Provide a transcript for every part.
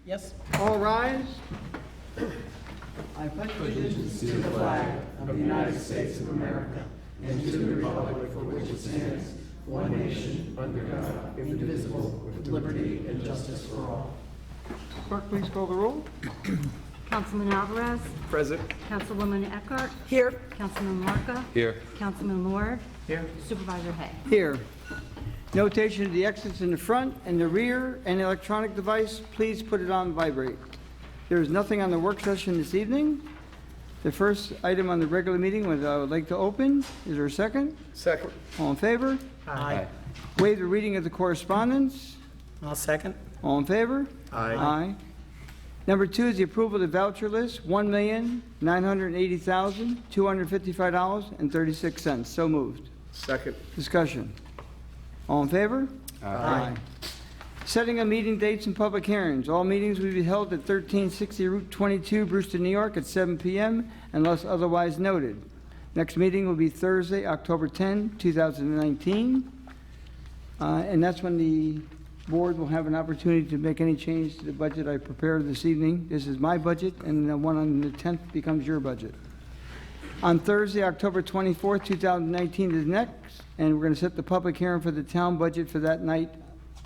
Yes. All rise. I pledge allegiance to the flag of the United States of America and to the republic for which it stands, one nation, under God, indivisible, with liberty and justice for all. Clerk, please call the roll. Councilman Alvarez. Present. Councilwoman Eckhart. Here. Councilman Marca. Here. Councilman Lord. Here. Supervisor Hay. Here. Notation of the exits in the front and the rear and electronic device, please put it on vibrate. There is nothing on the work session this evening. The first item on the regular meeting was I would like to open. Is there a second? Second. All in favor? Aye. Waive the reading of the correspondence. I'll second. All in favor? Aye. Aye. Number 2 is the approval of the voucher list, $1,980,255.36. So moved. Second. Discussion. All in favor? Aye. Setting of meeting dates and public hearings. All meetings will be held at 1360 Route 22, Brewster, New York at 7 p.m. unless otherwise noted. Next meeting will be Thursday, October 10, 2019. And that's when the board will have an opportunity to make any change to the budget I prepared this evening. This is my budget, and the one on the 10th becomes your budget. On Thursday, October 24th, 2019 is next, and we're going to set the public hearing for the town budget for that night,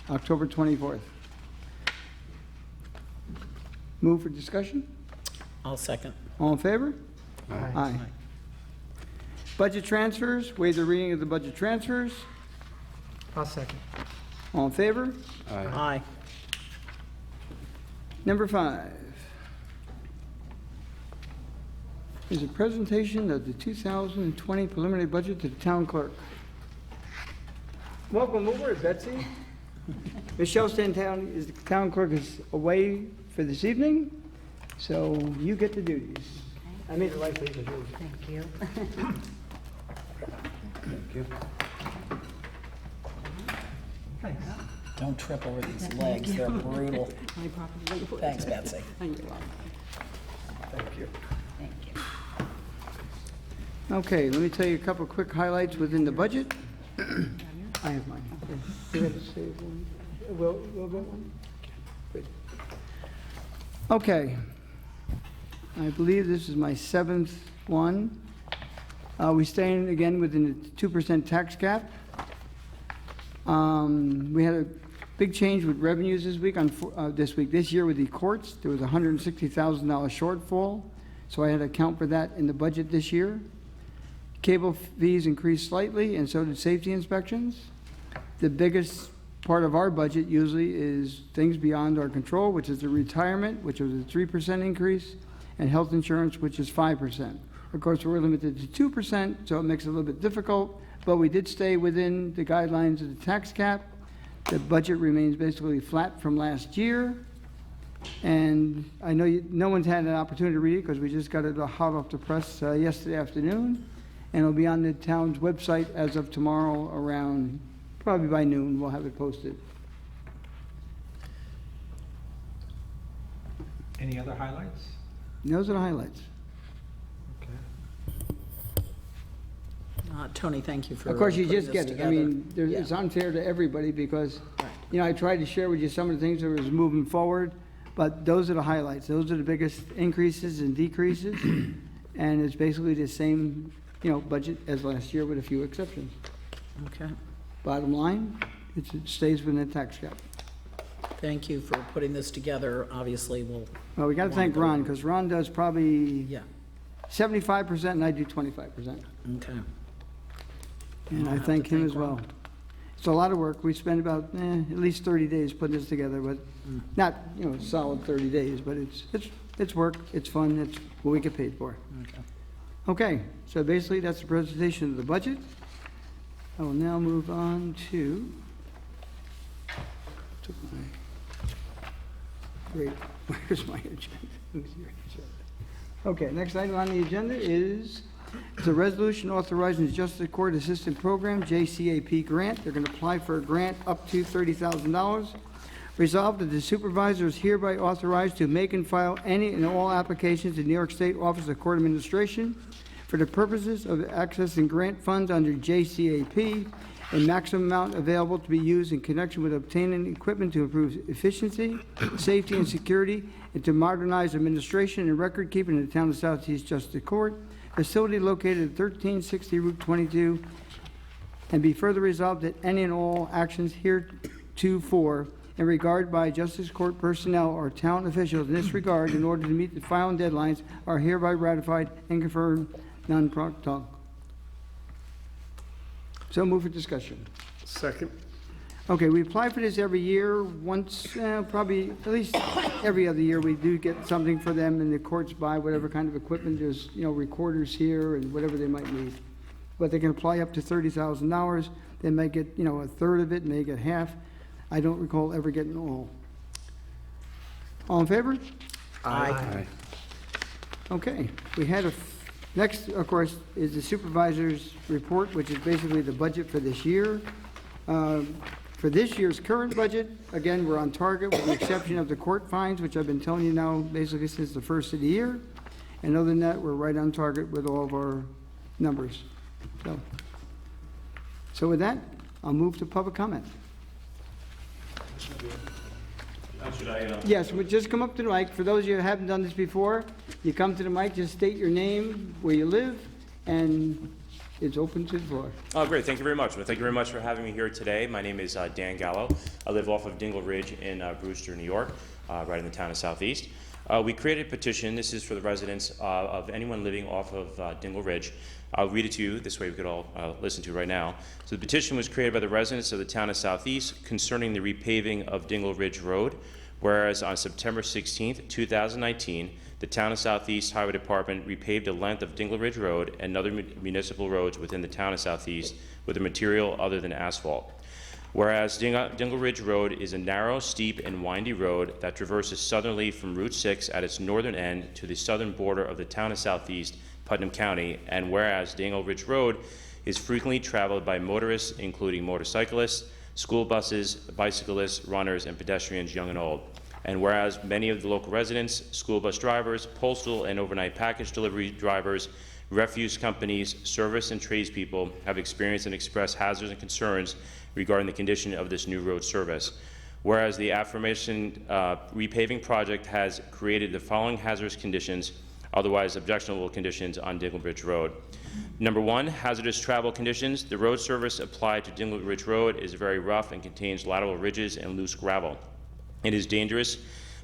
October 24th. Move for discussion? I'll second. All in favor? Aye. Budget transfers, waive the reading of the budget transfers. I'll second. All in favor? Aye. Number 5 is a presentation of the 2020 preliminary budget to the town clerk. Welcome aboard, Betsy. Michelle Stanton is the town clerk, is away for this evening, so you get the duties. I made it life easy. Thank you. Thank you. Thanks. Don't trip over these legs. They're brutal. I probably would. Thanks, Betsy. You're welcome. Thank you. Thank you. Okay, let me tell you a couple quick highlights within the budget. I have mine. You have to save one. Will get one? Good. Okay. I believe this is my 7th one. We stand again within the 2% tax cap. We had a big change with revenues this week, this year with the courts. There was a $160,000 shortfall, so I had to account for that in the budget this year. Cable fees increased slightly, and so did safety inspections. The biggest part of our budget usually is things beyond our control, which is the retirement, which was a 3% increase, and health insurance, which is 5%. Of course, we're limited to 2%, so it makes it a little bit difficult, but we did stay within the guidelines of the tax cap. The budget remains basically flat from last year, and I know no one's had an opportunity to read it because we just got it hot off the press yesterday afternoon, and it'll be on the town's website as of tomorrow around, probably by noon, we'll have it posted. Any other highlights? Those are the highlights. Okay. Tony, thank you for Of course, you putting just this get it. I together. mean, Yeah. it's unfair to everybody because, Right. you know, I tried to share with you some of the things that was moving forward, but those are the highlights. Those are the biggest increases and decreases, and it's basically the same, you know, budget as last year with a few exceptions. Okay. Bottom line, it stays within the tax cap. Thank you for putting this together. Obviously, we'll, Well, we got to thank Ron, because Ron does probably yeah. 75% and I do 25%. Okay. And I'll I have thank to him thank as well. Ron. It's a lot of work. We spent about at least 30 days putting this together, but not, you know, solid 30 days, but it's work, it's fun, it's what we get paid for. Okay. Okay, so basically that's the presentation of the budget. I will now move on to, great, where's my agenda? Who's your agenda? Okay, next item on the agenda is a resolution authorizing the Justice Court Assistant Program, JCAP grant. They're going to apply for a grant up to $30,000. Resolved that the supervisor is hereby authorized to make and file any and all applications in New York State Office of Court Administration for the purposes of accessing grant funds under JCAP a maximum amount available to be used in connection with obtaining equipment to improve efficiency, safety, and security, and to modernize administration and record keeping in the town of Southeast Justice Court, facility located at 1360 Route 22, and be further resolved that any and all actions heretofore in regard by Justice Court personnel or town officials in this regard in order to meet the filing deadlines are hereby ratified and confirmed non-proton. So move for discussion. Second. Okay, we apply for this every year, once, probably at least every other year, we do get something for them, and the courts buy whatever kind of equipment, there's, recorders here and whatever they might need. But they can apply up to $30,000, they may get, a third of it, may get half. I don't recall ever getting all. All in favor? Aye. Okay, we had next, of course, is the supervisor's report, which is basically the budget for this year. For this year's current budget, again, we're on target with the exception of the court fines, which I've been telling you now basically since the first of the year. And other than that, we're right on target with all of our numbers. So with that, I'll move to public comment. Yes, but just come up to the mic. For those of you who haven't done this before, you come to the mic, just state your name, where you live, and it's open to the floor. Oh, great. Thank you very much. Well, thank you very much for having me here today. My name is Dan Gallo. I live off of Dingle Ridge in Brewster, New York, right in the town of Southeast. We created a petition. This is for the residents of anyone living off of Dingle Ridge. I'll read it to you. This way we could all listen to it right now. So the petition was created by the residents of the town of Southeast concerning the repaving of Dingle Ridge Road, whereas on September 16th, 2019, the town of Southeast Highway Department repaved the length of Dingle Ridge Road and other municipal roads within the town of Southeast with a material other than asphalt. Whereas Dingle Ridge Road is a narrow, steep, and windy road that traverses southerly from Route 6 at its northern end to the southern border of the town of Southeast, Putnam County, and whereas Dingle Ridge Road is frequently traveled by motorists, including motorcyclists, school buses, bicyclists, runners, and pedestrians young and old. And whereas many of the local residents, school bus drivers, postal and overnight package delivery drivers, refuse companies, service and tradespeople have experienced and expressed hazards and concerns regarding the condition of this new road service. Whereas the aforementioned repaving project has created the following hazardous conditions, otherwise objectionable conditions on Dingle Ridge Road. Number one, hazardous travel conditions. The road service applied to Dingle Ridge Road is very rough and contains lateral ridges and loose gravel. It is dangerous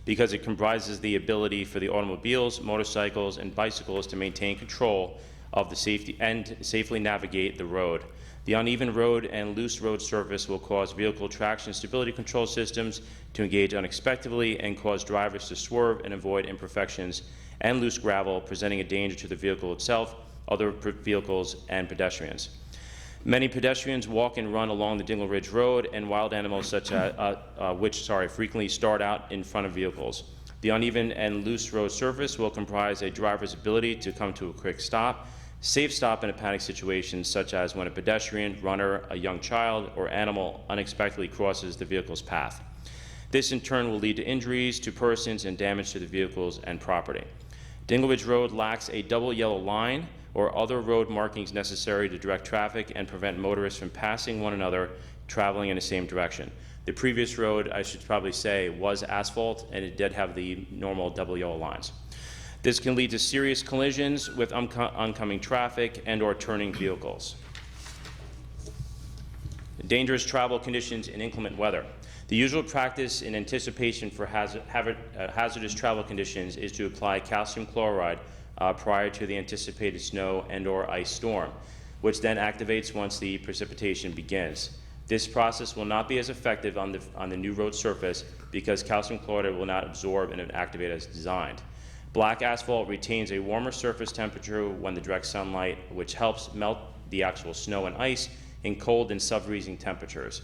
because it comprises the ability for the automobiles, motorcycles, and bicycles to maintain control of the safety and safely navigate the road. The uneven road and loose road surface will cause vehicle traction stability control systems to engage unexpectedly and cause drivers to swerve and avoid imperfections and loose gravel, presenting a danger to the vehicle itself, other vehicles, and pedestrians. Many pedestrians walk and run along the Dingle Ridge Road, and wild animals such as, frequently start out in front of vehicles. The uneven and loose road surface will comprise a driver's ability to come to a quick stop, safe stop in a panic situation, such as when a pedestrian, runner, a young child, or animal unexpectedly crosses the vehicle's path. This in turn will lead to injuries to persons and damage to the vehicles and property. Dingle Ridge Road lacks a double yellow line or other road markings necessary to direct traffic and prevent motorists from passing one another traveling in the same direction. The previous road, I should probably say, was asphalt, and it did have the normal double yellow lines. This can lead to serious collisions with oncoming traffic and or turning vehicles. Dangerous travel conditions in inclement weather. The usual practice in anticipation for hazardous travel conditions is to apply calcium chloride prior to the anticipated snow and or ice storm, which then activates once the precipitation begins. This process will not be as effective on the new road surface because calcium chloride will not absorb and activate as designed. Black asphalt retains a warmer surface temperature when the direct sunlight, which helps melt the actual snow and ice in cold and sub-freezing temperatures.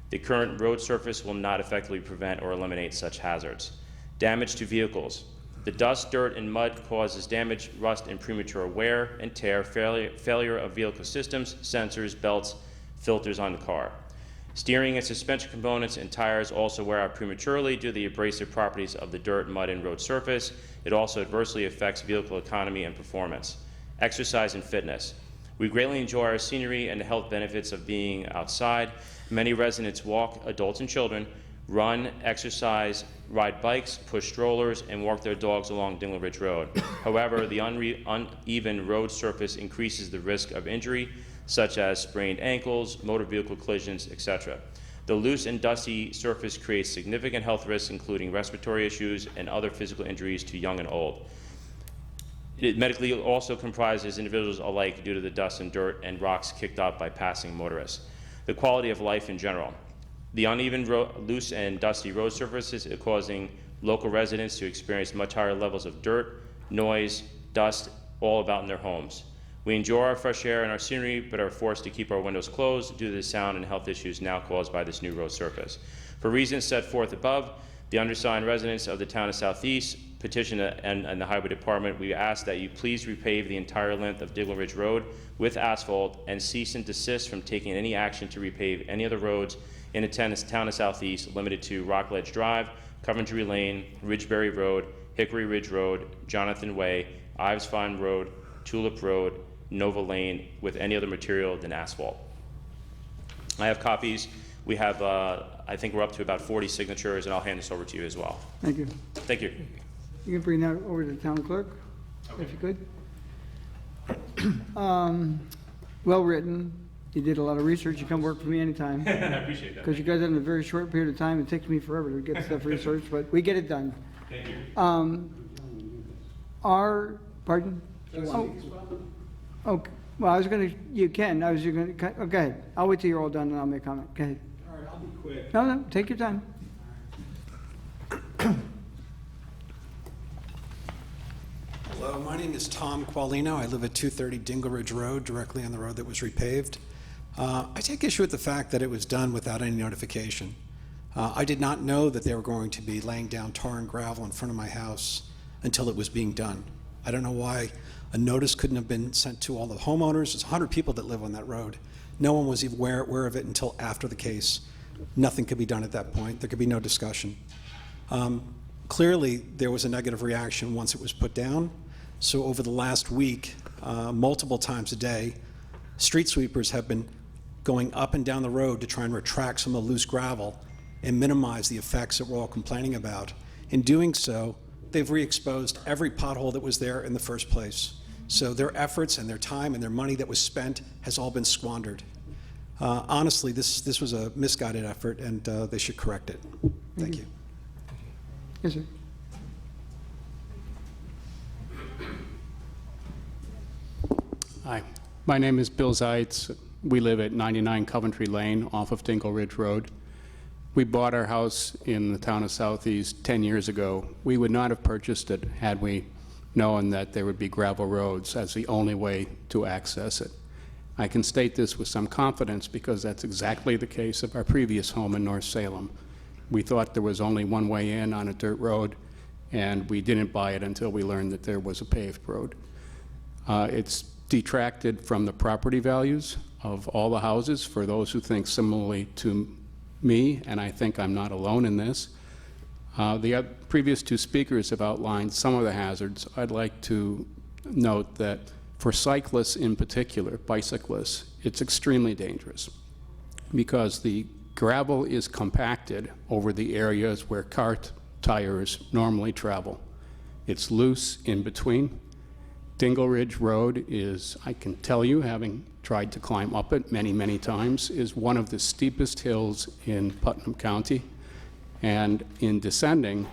The current road surface will not effectively prevent or eliminate such hazards. Damage to vehicles. The dust, dirt, and mud causes damage, rust, and premature wear and tear, failure of vehicle systems, sensors, belts, filters on the car. Steering and suspension components and tires also wear out prematurely due to the abrasive properties of the dirt, mud, and road surface. It also adversely affects vehicle economy and performance. Exercise and fitness. We greatly enjoy our scenery and the health benefits of being outside. Many residents walk, adults and children, run, exercise, ride bikes, push strollers, and walk their dogs along Dingle Ridge Road. However, the uneven road surface increases the risk of injury, such as sprained ankles, motor vehicle collisions, etc. The loose and dusty surface creates significant health risks, including respiratory issues and other physical injuries to young and old. It medically also comprises individuals alike due to the dust and dirt and rocks kicked up by passing motorists. The quality of life in general. The uneven, loose and dusty road surfaces are causing local residents to experience much higher levels of dirt, noise, dust, all about in their homes. We enjoy our fresh air and our scenery, but are forced to keep our windows closed due to the sound and health issues now caused by this new road surface. For reasons set forth above, the undersigned residents of the town of Southeast petition and the Highway Department, we ask that you please repave the entire length of Dingle Ridge Road with asphalt and cease and desist from taking any action to repave any other roads in the town of Southeast, limited to Rockledge Drive, Coventry Lane, Ridgeberry Road, Hickory Ridge Road, Jonathan Way, Ives Farm Road, Tulip Road, Nova Lane, with any other material than asphalt. I have copies. We have, I think we're up to about 40 signatures, and I'll hand this over to you as well. Thank you. Thank you. You can bring that over to the town clerk, if you could. Well-written. You did a lot of research. You come work for me anytime. I appreciate that. Because you guys did it in a very short period of time. It takes me forever to get stuff researched, but we get it done. Thank you. Pardon? Okay, well, I was gonna, you can, oh, go ahead. I'll wait till you're all done and I'll make a comment. Go ahead. All right, I'll be quick. No, take your time. Hello, my name is Tom Qualino. I live at 230 Dingle Ridge Road, directly on the road that was repaved. I take issue with the fact that it was done without any notification. I did not know that they were going to be laying down tar and gravel in front of my house until it was being done. I don't know why a notice couldn't have been sent to all the homeowners. There's 100 people that live on that road. No one was even aware of it until after the case. Nothing could be done at that point. There could be no discussion. Clearly, there was a negative reaction once it was put down. So over the last week, multiple times a day, street sweepers have been going up and down the road to try and retract some of the loose gravel and minimize the effects that we're all complaining about. In doing so, they've re-exposed every pothole that was there in the first place. So their efforts and their time and their money that was spent has all been squandered. Honestly, this was a misguided effort, and they should correct it. Thank you. Yes, sir. Hi, my name is Bill Zeitz. We live at 99 Coventry Lane off of Dingle Ridge Road. We bought our house in the town of Southeast 10 years ago. We would not have purchased it had we known that there would be gravel roads as the only way to access it. I can state this with some confidence because that's exactly the case of our previous home in North Salem. We thought there was only one way in on a dirt road, and we didn't buy it until we learned that there was a paved road. It's detracted from the property values of all the houses for those who think similarly to me, and I think I'm not alone in this. The previous two speakers have outlined some of the hazards. I'd like to note that for cyclists in particular, bicyclists, it's extremely dangerous because the gravel is compacted over the areas where cart tires normally travel. It's loose in between. Dingle Ridge Road is, I can tell you, having tried to climb up it many, many times, is one of the steepest hills in Putnam County. And in descending,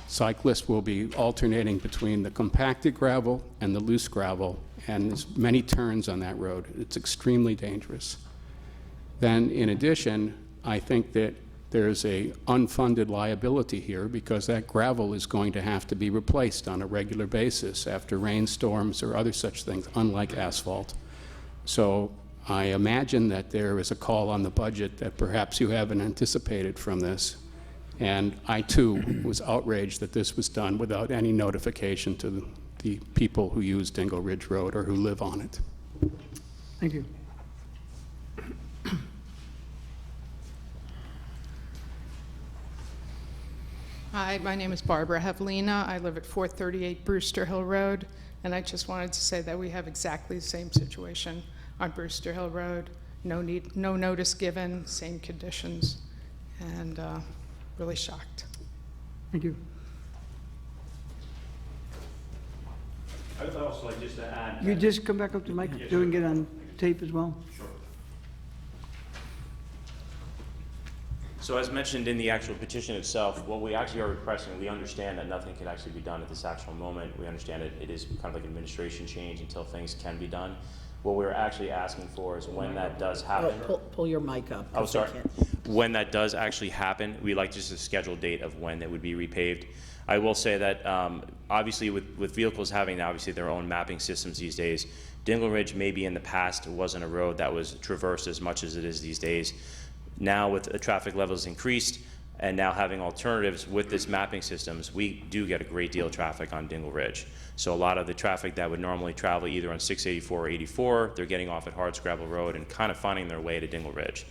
cyclists will be alternating between the compacted gravel and the loose gravel, and there's many turns on that road. It's extremely dangerous. Then, in addition, I think that there's a unfunded liability here because that gravel is going to have to be replaced on a regular basis after rainstorms or other such things, unlike asphalt. So I imagine that there is a call on the budget that perhaps you haven't anticipated from this. And I, too, was outraged that this was done without any notification to the people who use Dingle Ridge Road or who live on it. Thank you. Hi, my name is Barbara Hevelina. I live at 438 Brewster Hill Road, and I just wanted to say that we have exactly the same situation. on Brewster Hill Road. No notice given, same conditions, and really shocked. Thank you. I would also like just to add. You just come back up to the mic Yes, so we can sir. get on tape as well. Sure. So as mentioned in the actual petition itself, what we actually are requesting, we understand that nothing can actually be done at this actual moment. We understand it is kind of like administration change until things can be done. What we're actually asking for is when that does Oh, happen. pull your mic up. Oh, 'cause I sorry. can't- When that does actually happen, we'd like just a scheduled date of when it would be repaved. I will say that obviously with vehicles having obviously their own mapping systems these days, Dingle Ridge maybe in the past wasn't a road that was traversed as much as it is these days. Now with the traffic levels increased and now having alternatives with this mapping systems, we do get a great deal of traffic on Dingle Ridge. So a lot of the traffic that would normally travel either on 684 or 84, they're getting off at Hardscrabble Road and kind of finding their way to Dingle Ridge.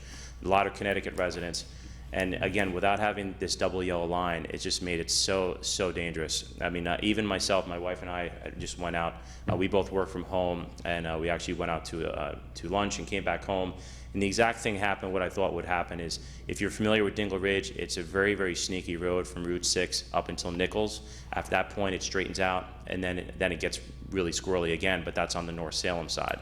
A lot of Connecticut residents. And again, without having this double yellow line, it just made it so dangerous. I mean, even myself, my wife and I just went out. We both work from home, and we actually went out to lunch and came back home. And the exact thing happened, what I thought would happen is, if you're familiar with Dingle Ridge, it's a very, very sneaky road from Route 6 up until Nichols. After that point, it straightens out, and then it gets really squirrely again, but that's on the North Salem side.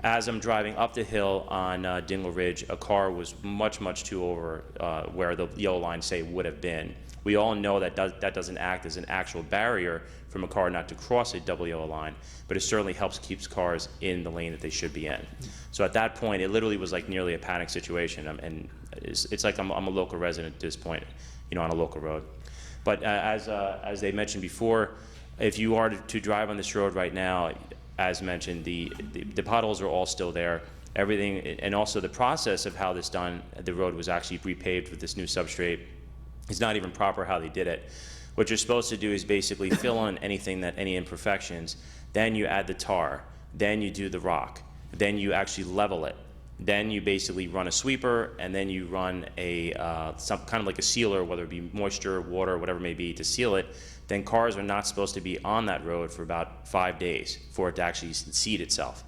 As I'm driving up the hill on Dingle Ridge, a car was much too over where the yellow line, say, would have been. We all know that that doesn't act as an actual barrier from a car not to cross a double yellow line, but it certainly helps keeps cars in the lane that they should be in. So at that point, it literally was like nearly a panic situation, and it's like I'm a local resident at this point, you know, on a local road. But as they mentioned before, if you are to drive on this road right now, as mentioned, the potholes are all still there. Everything, and also the process of how this done, the road was actually repaved with this new substrate. It's not even proper how they did it. What you're supposed to do is basically fill in any imperfections, then you add the tar, then you do the rock, then you actually level it. Then you basically run a sweeper, and then you run some kind of like a sealer, whether it be moisture, water, whatever it may be, to seal it. Then cars are not supposed to be on that road for about 5 days for it to actually seed itself.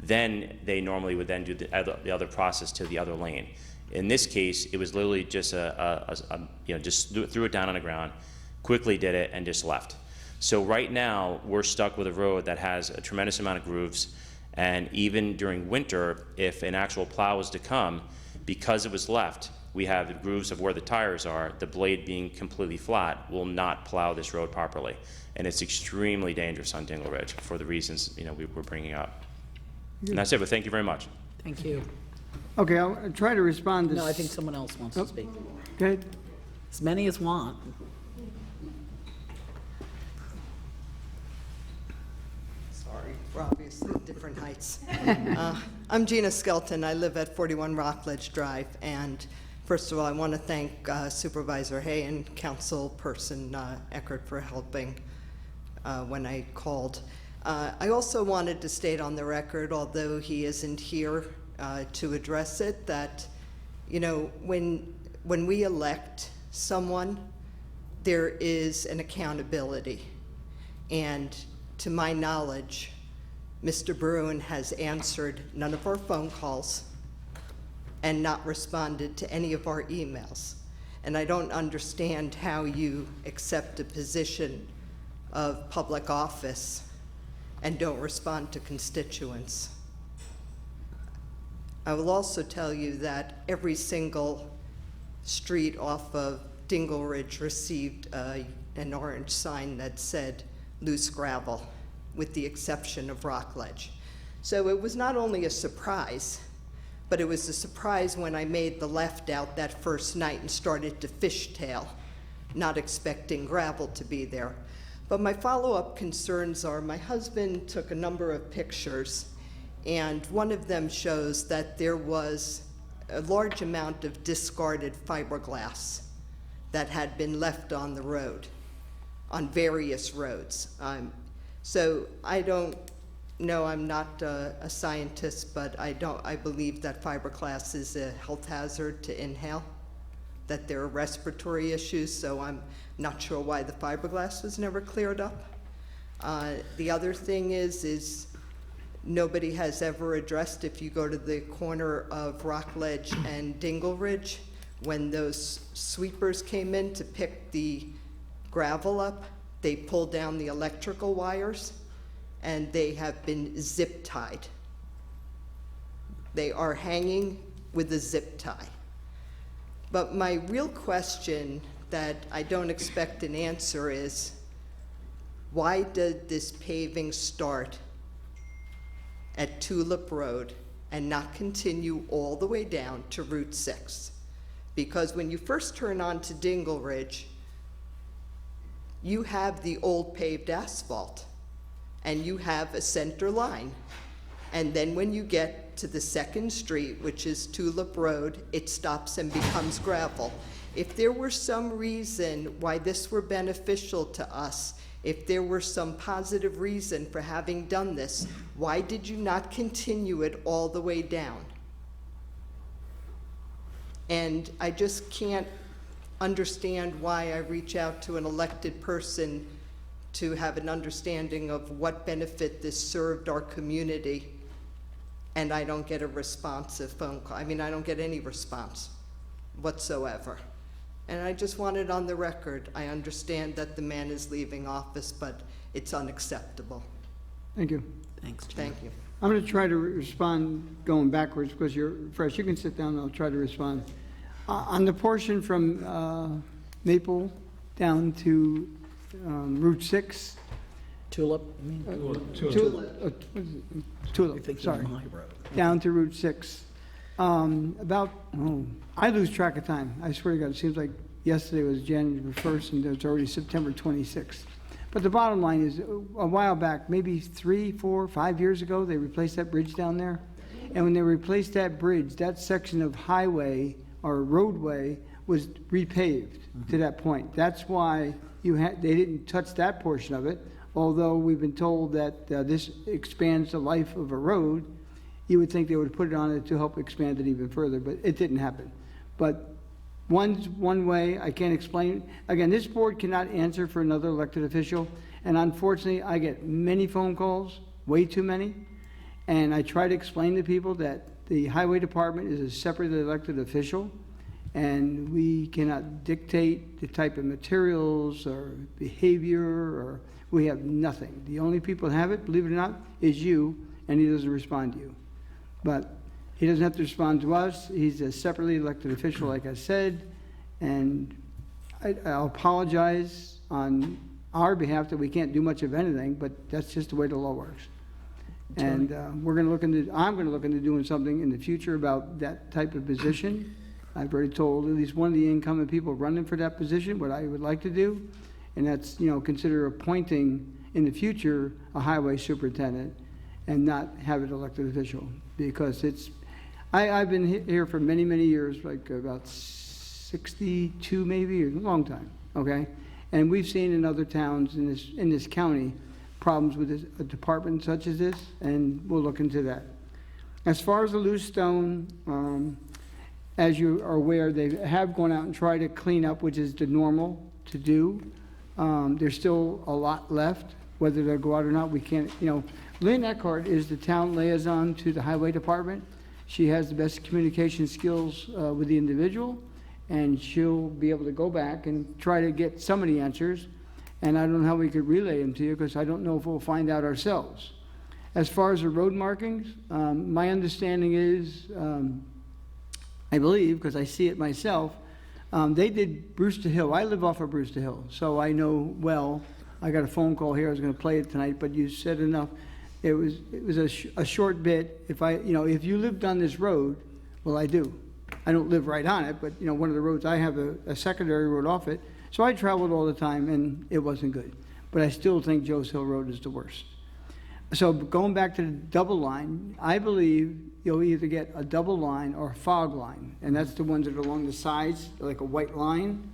Then they normally would then do the other process to the other lane. In this case, it was literally just just threw it down on the ground, quickly did it, and just left. So right now, we're stuck with a road that has a tremendous amount of grooves, and even during winter, if an actual plow was to come, because it was left, we have the grooves of where the tires are, the blade being completely flat will not plow this road properly. And it's extremely dangerous on Dingle Ridge for the reasons we were bringing up. And that's it, but thank you very much. Thank you. Okay, I'll try to respond to... No, I think someone else wants to speak. Go ahead. As many as want. Sorry, we're obviously at different heights. I'm Gina Skelton. I live at 41 Rockledge Drive. And first of all, I want to thank Supervisor Hay and Councilperson Eckert for helping when I called. I also wanted to state on the record, although he isn't here to address it, that, when we elect someone, there is an accountability. And to my knowledge, Mr. Bruin has answered none of our phone calls and not responded to any of our emails. And I don't understand how you accept a position of public office and don't respond to constituents. I will also tell you that every single street off of Dingle Ridge received an orange sign that said loose gravel, with the exception of Rockledge. So it was not only a surprise, but it was a surprise when I made the left out that first night and started to fishtail, not expecting gravel to be there. But my follow-up concerns are, my husband took a number of pictures, and one of them shows that there was a large amount of discarded fiberglass that had been left on the road, on various roads. So I don't know, I'm not a scientist, but I believe that fiberglass is a health hazard to inhale, that there are respiratory issues, so I'm not sure why the fiberglass was never cleared up. The other thing is nobody has ever addressed, if you go to the corner of Rockledge and Dingle Ridge, when those sweepers came in to pick the gravel up, they pulled down the electrical wires, and they have been zip tied. They are hanging with a zip tie. But my real question that I don't expect an answer is, why did this paving start at Tulip Road and not continue all the way down to Route 6? Because when you first turn on to Dingle Ridge, you have the old paved asphalt, and you have a center line. And then when you get to the second street, which is Tulip Road, it stops and becomes gravel. If there were some reason why this were beneficial to us, if there were some positive reason for having done this, why did you not continue it all the way down? And I just can't understand why I reach out to an elected person to have an understanding of what benefit this served our community, and I don't get a responsive phone call. I mean, I don't get any response whatsoever. And I just want it on the record. I understand that the man is leaving office, but it's unacceptable. Thank you. Thanks, Jim. Thank you. I'm going to try to respond going backwards because you're fresh. You can sit down and I'll try to respond. On the portion from Maple down to Route 6, Tulip, I mean, Tulip, I think sorry, my road. down to Route 6. I lose track of time. I swear to God, it seems like yesterday was January 1st and it's already September 26th. But the bottom line is, a while back, maybe 3, 4, 5 years ago, they replaced that bridge down there. And when they replaced that bridge, that section of highway or roadway was repaved to that point. That's why they didn't touch that portion of it, although we've been told that this expands the life of a road. You would think they would put it on it to help expand it even further, but it didn't happen. But one way, I can't explain. Again, this board cannot answer for another elected official, and unfortunately, I get many phone calls, way too many, and I try to explain to people that the highway department is a separately elected official, and we cannot dictate the type of materials or behavior, or we have nothing. The only people that have it, believe it or not, is you, and he doesn't respond to you. But he doesn't have to respond to us. He's a separately elected official, like I said, and I'll apologize on our behalf that we can't do much of anything, but that's just the way the law works. And I'm going to look into doing something in the future about that type of position. I've already told at least one of the incumbent people running for that position what I would like to do, and that's, consider appointing in the future a highway superintendent and not have an elected official, because I've been here for many, many years, like about 62 maybe, or a long time, okay? And we've seen in other towns in this county problems with a department such as this, and we'll look into that. As far as the loose stone, as you are aware, they have gone out and tried to clean up, which is the normal to do. There's still a lot left. Whether they'll go out or not, we can't, Lynn Eckhart is the town liaison to the highway department. She has the best communication skills with the individual, and she'll be able to go back and try to get some of the answers. And I don't know how we could relay them to you, because I don't know if we'll find out ourselves. As far as the road markings, my understanding is, I believe, because I see it myself, they did Brewster Hill. I live off of Brewster Hill, so I know well. I got a phone call here. I was going to play it tonight, but you said enough. It was a short bit. If you lived on this road, well, I do. I don't live right on it, but one of the roads, I have a secondary road off it. So I traveled all the time, and it wasn't good. But I still think Joe's Hill Road is the worst. So going back to the double line, I believe you'll either get a double line or a fog line, and that's the ones that are along the sides, like a white line.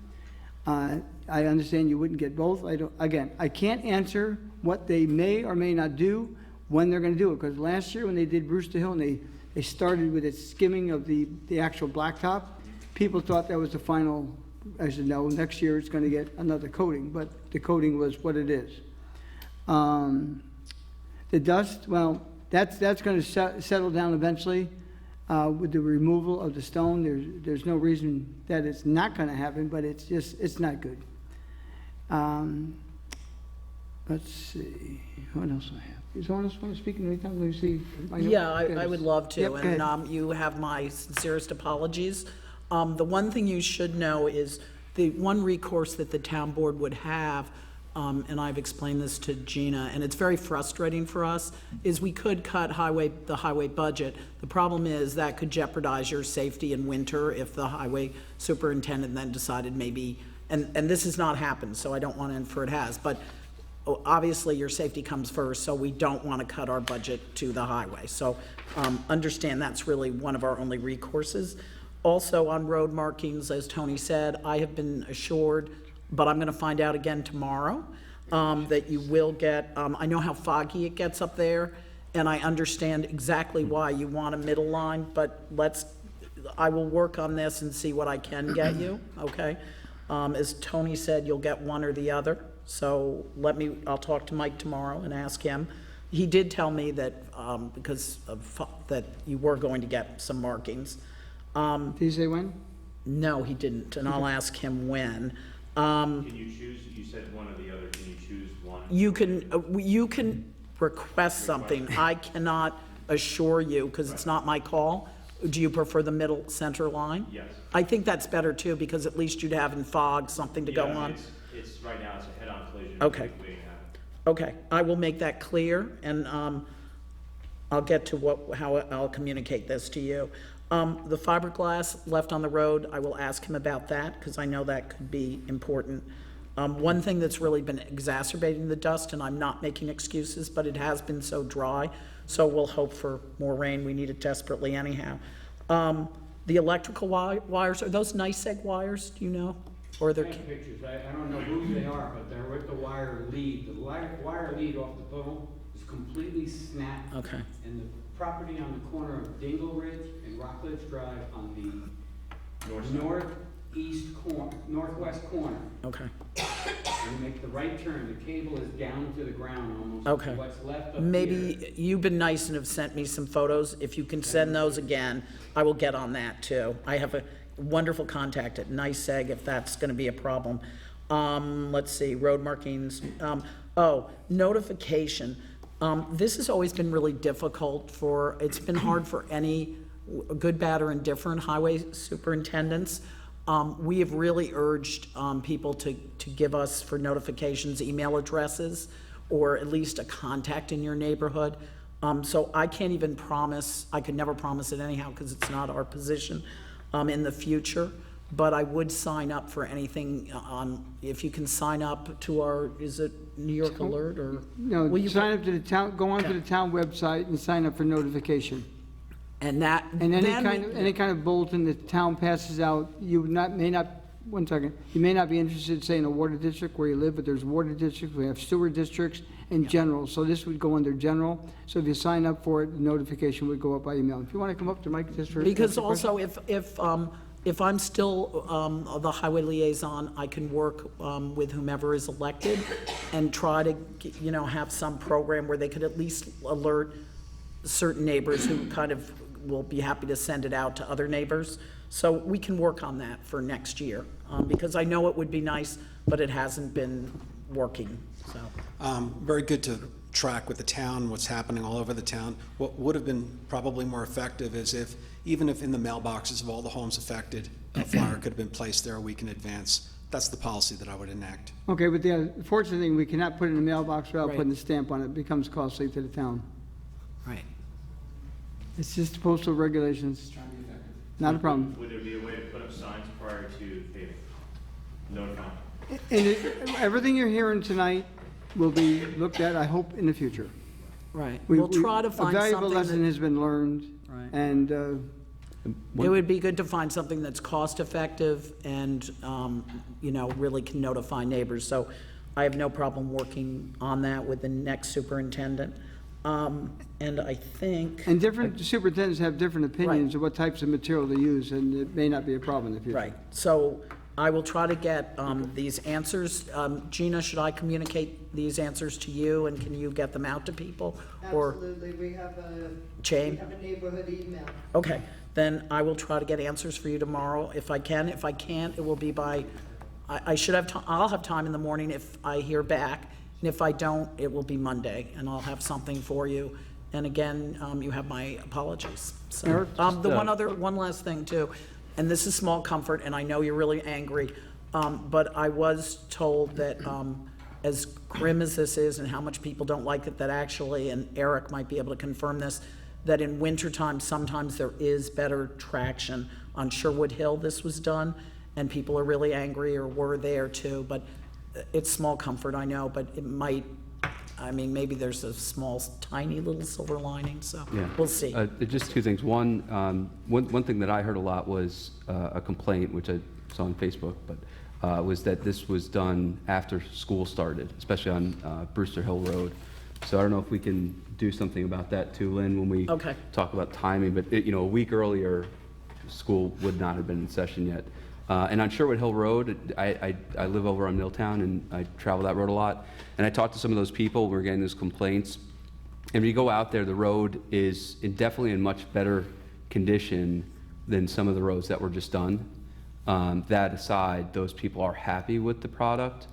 I understand you wouldn't get both. I can't answer what they may or may not do when they're going to do it, because last year when they did Brewster Hill and they started with its skimming of the actual blacktop, people thought that was the final. I said, no, next year it's going to get another coating, but the coating was what it is. The dust, well, That's going to settle down eventually with the removal of the stone. There's no reason that it's not going to happen, but it's not good. Let's see, what else do I have? Does someone else want to speak in the meantime? Let me see. my note. Yeah, I would love to, Yep, go ahead. and you have my sincerest apologies. The one thing you should know is the one recourse that the town board would have, and I've explained this to Gina, and it's very frustrating for us, is we could cut the highway budget. The problem is that could jeopardize your safety in winter if the highway superintendent then decided maybe, and this has not happened, so I don't want to infer it has, but obviously your safety comes first, so we don't want to cut our budget to the highway. So understand that's really one of our only recourses. Also on road markings, as Tony said, I have been assured, but I'm going to find out again tomorrow, that you will get, I know how foggy it gets up there, and I understand exactly why you want a middle line, but I will work on this and see what I can get you, okay? As Tony said, you'll get one or the other. So I'll talk to Mike tomorrow and ask him. He did tell me that, because of, that you were going to get some markings. Did he say when? No, he didn't, and I'll ask him when. Can you choose, you said one or the other, can you choose one? You can request something. I cannot assure you, because it's not my call. Do you prefer the middle center line? Yes. I think that's better too, because at least you'd have in fog something to go Yeah, on. It's right now, it's a head-on collision. Okay. Waiting to happen. Okay, I will make that clear, and I'll get to how I'll communicate this to you. The fiberglass left on the road, I will ask him about that, because I know that could be important. One thing that's really been exacerbating the dust, and I'm not making excuses, but it has been so dry, so we'll hope for more rain. We need it desperately anyhow. The electrical wires, are those NYSEG wires, do you know? Or they're, Pictures, I don't know who they are, but they're with the wire lead. The wire lead off the pole is completely snapped. okay, And the property on the corner of Dingle Ridge and Rockledge Drive on the northwest corner. okay. When you make the right turn, the cable is down to the ground almost. Okay. What's left up here. Maybe, you've been nice and have sent me some photos. If you can send those again, I will get on that too. I have a wonderful contact at NYSEG if that's gonna be a problem. Let's see, road markings, notification. This has always been really difficult it's been hard for any good, bad, or indifferent highway superintendents. We have really urged people to give us for notifications email addresses or at least a contact in your neighborhood. So I can't even promise, I could never promise it anyhow because it's not our position in the future, but I would sign up for anything if you can sign up to our, is it New York Alert or? No, Will you- sign up to the town, go onto the town website and sign up for notification. And that. And any then kind of bulletin the town passes out, you may not, one second, you may not be interested, say, in a water district where you live, but there's water districts, we have sewer districts in general, so this would go under general. So if you sign up for it, the notification would go up by email. If you want to come up to Mike just for. Because ask a question. also, if I'm still the highway liaison, I can work with whomever is elected and try to, have some program where they could at least alert certain neighbors who kind of will be happy to send it out to other neighbors. So we can work on that for next year, because I know it would be nice, but it hasn't been working, so. Very good to track with the town, what's happening all over the town. What would have been probably more effective is even if in the mailboxes of all the homes affected, a flyer could have been placed there a week in advance. That's the policy that I would enact. Okay, but the unfortunate thing, we cannot put it in the mailbox without Right. putting a stamp on it. It becomes costly to the town. Right. It's just postal regulations. Not a problem. Would there be a way to put up signs prior to paving? Notifying? And everything you're hearing tonight will be looked at, I hope, in the future. Right. We'll try to find A valuable something lesson that, has been learned. Right. And it would be good to find something that's cost-effective and, really can notify neighbors. So I have no problem working on that with the next superintendent. And I think. And different superintendents have different opinions of what types of material they use, and it may not be a problem in the future. Right, so I will try to get these answers. Gina, should I communicate these answers to you, and can you get them out to people? Or Absolutely, we have a Jane? neighborhood email. Okay, then I will try to get answers for you tomorrow if I can. If I can't, it will be by, I should have, I'll have time in the morning if I hear back. And if I don't, it will be Monday, and I'll have something for you. And again, you have my apologies. So, Eric, one last thing too, and this is small comfort, and I know you're really angry, but I was told that, as grim as this is and how much people don't like it, that actually, and Eric might be able to confirm this, that in wintertime, sometimes there is better traction. On Sherwood Hill, this was done, and people are really angry, or were there too, but it's small comfort, I know, but it might, I mean, maybe there's a small, tiny little silver lining, so Yeah. we'll see. Just two things. One thing that I heard a lot was a complaint, which I saw on Facebook, but was that this was done after school started, especially on Brewster Hill Road. So I don't know if we can do something about that too, Lynn, when we Okay. talk about timing. But a week earlier, school would not have been in session yet. And on Sherwood Hill Road, I live over on Milltown, and I travel that road a lot. And I talked to some of those people. We're getting those complaints. And when you go out there, the road is definitely in much better condition than some of the roads that were just done. That aside, those people are happy with the product,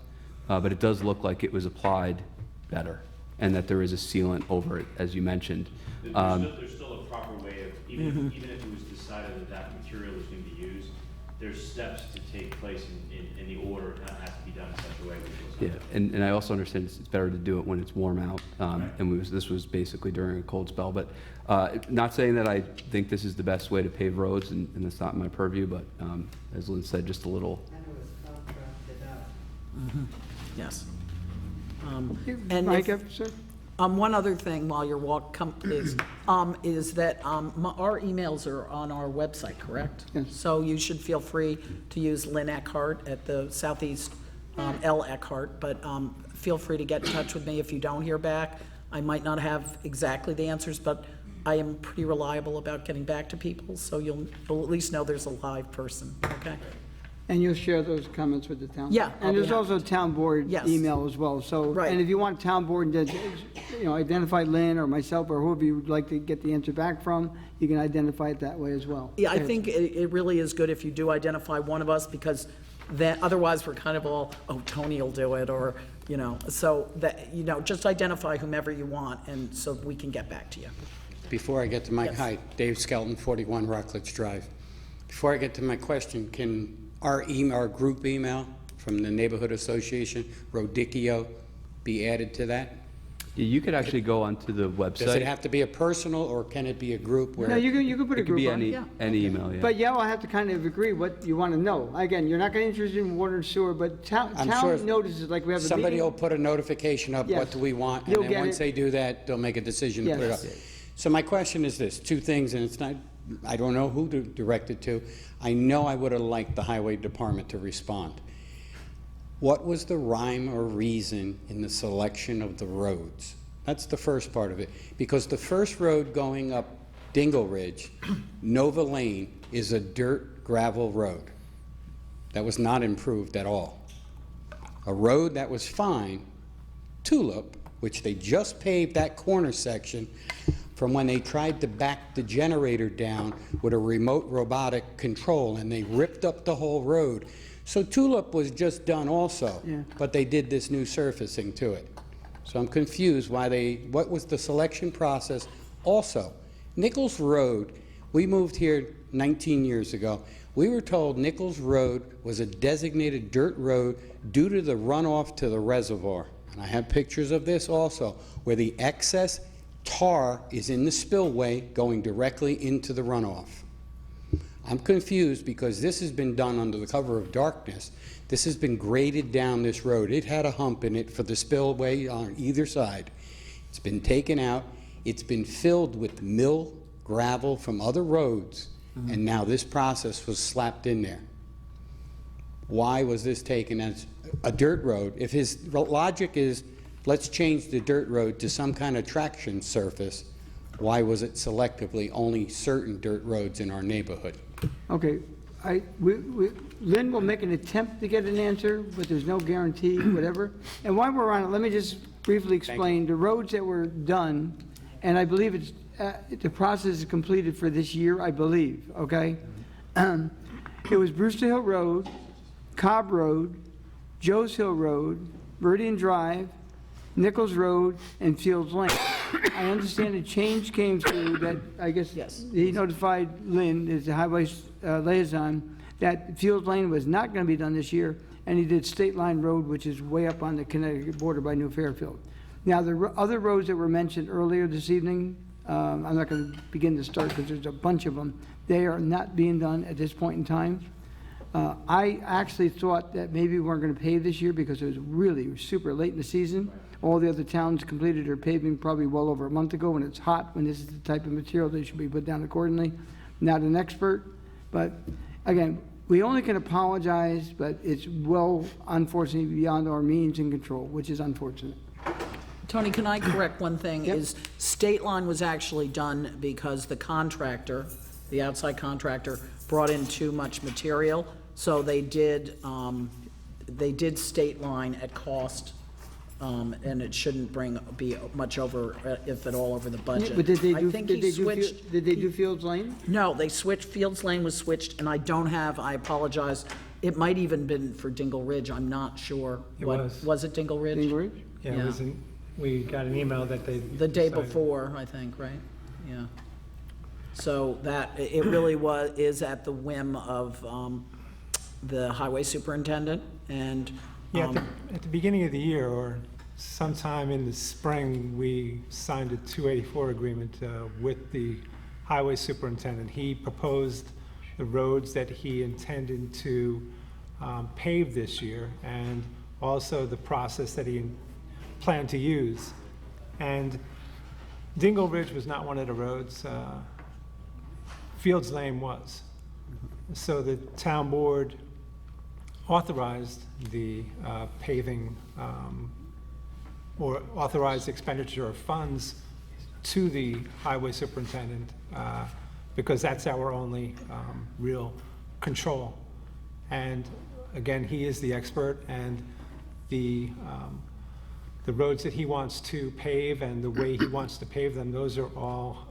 but it does look like it was applied better, and that there is a sealant over it, as you mentioned. There's still a proper way of, even if it was decided that that material was going to be used, there's steps to take place in the order, and that has to be done in such a way that it was Yeah, and I also understand it's better to do it when it's warm out, and this was basically during a cold spell. But not saying that I think this is the best way to pave roads, and that's not my purview, but as Lynn said, just a little. And it was contracted out. Yes. Mike, sir? One other thing while you're is that our emails are on our website, correct? Yes. So you should feel free to use Lynn Eckhart at the Southeast, L. Eckhart, but feel free to get in touch with me if you don't hear back. I might not have exactly the answers, but I am pretty reliable about getting back to people, so you'll at least know there's a live person, okay? And you'll share those comments with the town? Yeah, I'll And be there's also a town board Yes. email as well, so. Right. And if you want town board to, identify Lynn or myself or whoever you'd like to get the answer back from, you can identify it that way as well. Yeah, I think it really is good if you do identify one of us, because then, otherwise, we're kind of all, oh, Tony will do it, or, so that, just identify whomever you want, and so we can get back to you. Before I get to my, Yes. hi, Dave Skelton, 41 Rockledge Drive. Before I get to my question, can our group email from the Neighborhood Association, Rodicchio, be added to that? You could actually go onto the website. Does it have to be a personal, or can it be a group where? No, you can put a It could be group on. any email, yeah. But yeah, I'll have to kind of agree what you want to know. Again, you're not going to interested in water and sewer, but I'm sure town notices, like we have a meeting. Somebody will put a notification up, Yes. what do we want? And You'll then get once it. they do that, they'll make a decision to put it up. Yes. So my question is this, two things, and it's not, I don't know who to direct it to. I know I would have liked the highway department to respond. What was the rhyme or reason in the selection of the roads? That's the first part of it. Because the first road going up Dingle Ridge, Nova Lane, is a dirt gravel road. That was not improved at all. A road that was fine, Tulip, which they just paved that corner section from when they tried to back the generator down with a remote robotic control, and they ripped up the whole road. So Tulip was just done also, Yeah. but they did this new surfacing to it. So I'm confused what was the selection process? Also, Nichols Road, we moved here 19 years ago. We were told Nichols Road was a designated dirt road due to the runoff to the reservoir. And I have pictures of this also, where the excess tar is in the spillway going directly into the runoff. I'm confused because this has been done under the cover of darkness. This has been graded down this road. It had a hump in it for the spillway on either side. It's been taken out. It's been filled with mill gravel from other roads, and now this process was slapped in there. Why was this taken as a dirt road? If his logic is, let's change the dirt road to some kind of traction surface, why was it selectively only certain dirt roads in our neighborhood? Okay, Lynn will make an attempt to get an answer, but there's no guarantee, whatever. And while we're on it, let me just briefly explain the roads that were done, and I believe it's, the process is completed for this year, I believe, okay? It was Brewster Hill Road, Cobb Road, Joe's Hill Road, Meridian Drive, Nichols Road, and Fields Lane. I understand a change came through that, I guess, Yes. he notified Lynn, as the highway liaison, that Fields Lane was not going to be done this year, and he did State Line Road, which is way up on the Connecticut border by New Fairfield. Now, the other roads that were mentioned earlier this evening, I'm not going to begin to start because there's a bunch of them. They are not being done at this point in time. I actually thought that maybe we weren't going to pave this year because it was really super late in the season. All the other towns completed their paving probably well over a month ago when it's hot, when this is the type of material that should be put down accordingly. Not an expert, but again, we only can apologize, but it's well, unfortunately, beyond our means and control, which is unfortunate. Tony, can I correct one thing? Yep. Is State Line was actually done because the contractor, the outside contractor, brought in too much material, so they did State Line at cost, and it shouldn't be much over, if at all, over the budget. But did they I do, think did he they do, switched. did they do Fields Lane? No, they switched, Fields Lane was switched, and I don't have, I apologize, it might even been for Dingle Ridge, I'm not sure. It What- was. Was it Dingle Ridge? Dingle Ridge? Yeah, it was we got an email that they. The day decided- before, I think, right? Yeah. So that, it really is at the whim of the highway superintendent, and, Yeah, at the beginning of the year, or sometime in the spring, we signed a 284 agreement with the highway superintendent. He proposed the roads that he intended to pave this year, and also the process that he planned to use. And Dingle Ridge was not one of the roads. Fields Lane was. So the town board authorized the paving, or authorized expenditure of funds to the highway superintendent, because that's our only real control. And again, he is the expert, and the roads that he wants to pave and the way he wants to pave them, those are all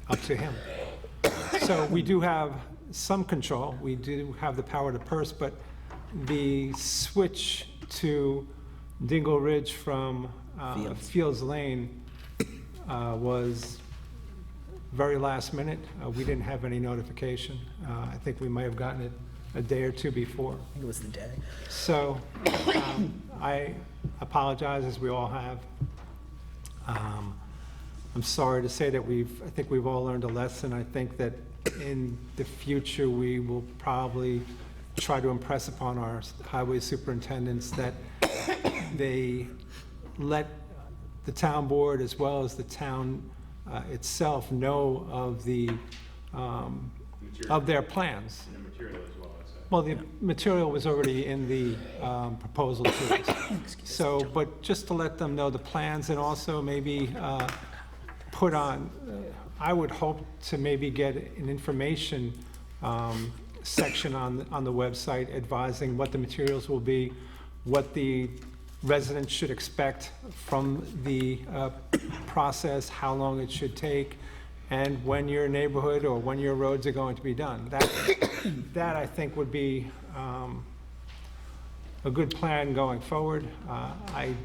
up to him. So we do have some control. We do have the power to purse, but the switch to Dingle Ridge from Fields Lane was very last minute. We didn't have any notification. I think we might have gotten it a day or two before. I think it was the day. So I apologize, as we all have. I'm sorry to say that I think we've all learned a lesson. I think that in the future, we will probably try to impress upon our highway superintendents that they let the town board, as well as the town itself, know of their plans. And the material as well, I'd say. Well, the material was already in the proposal to us. So, but just to let them know the plans, and also maybe put on, I would hope to maybe get an information section on the website advising what the materials will be, what the residents should expect from the process, how long it should take, and when your neighborhood or when your roads are going to be done. That I think would be a good plan going forward. I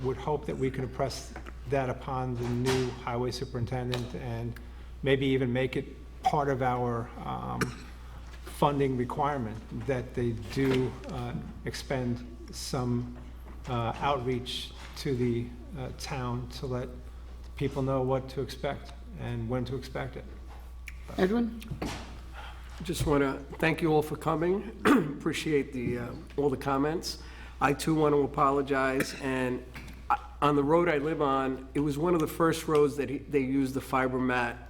would hope that we can impress that upon the new highway superintendent, and maybe even make it part of our funding requirement, that they do expend some outreach to the town to let people know what to expect and when to expect it. Edwin? Just want to thank you all for coming. Appreciate all the comments. I too want to apologize, and on the road I live on, it was one of the first roads that they used the fiber mat,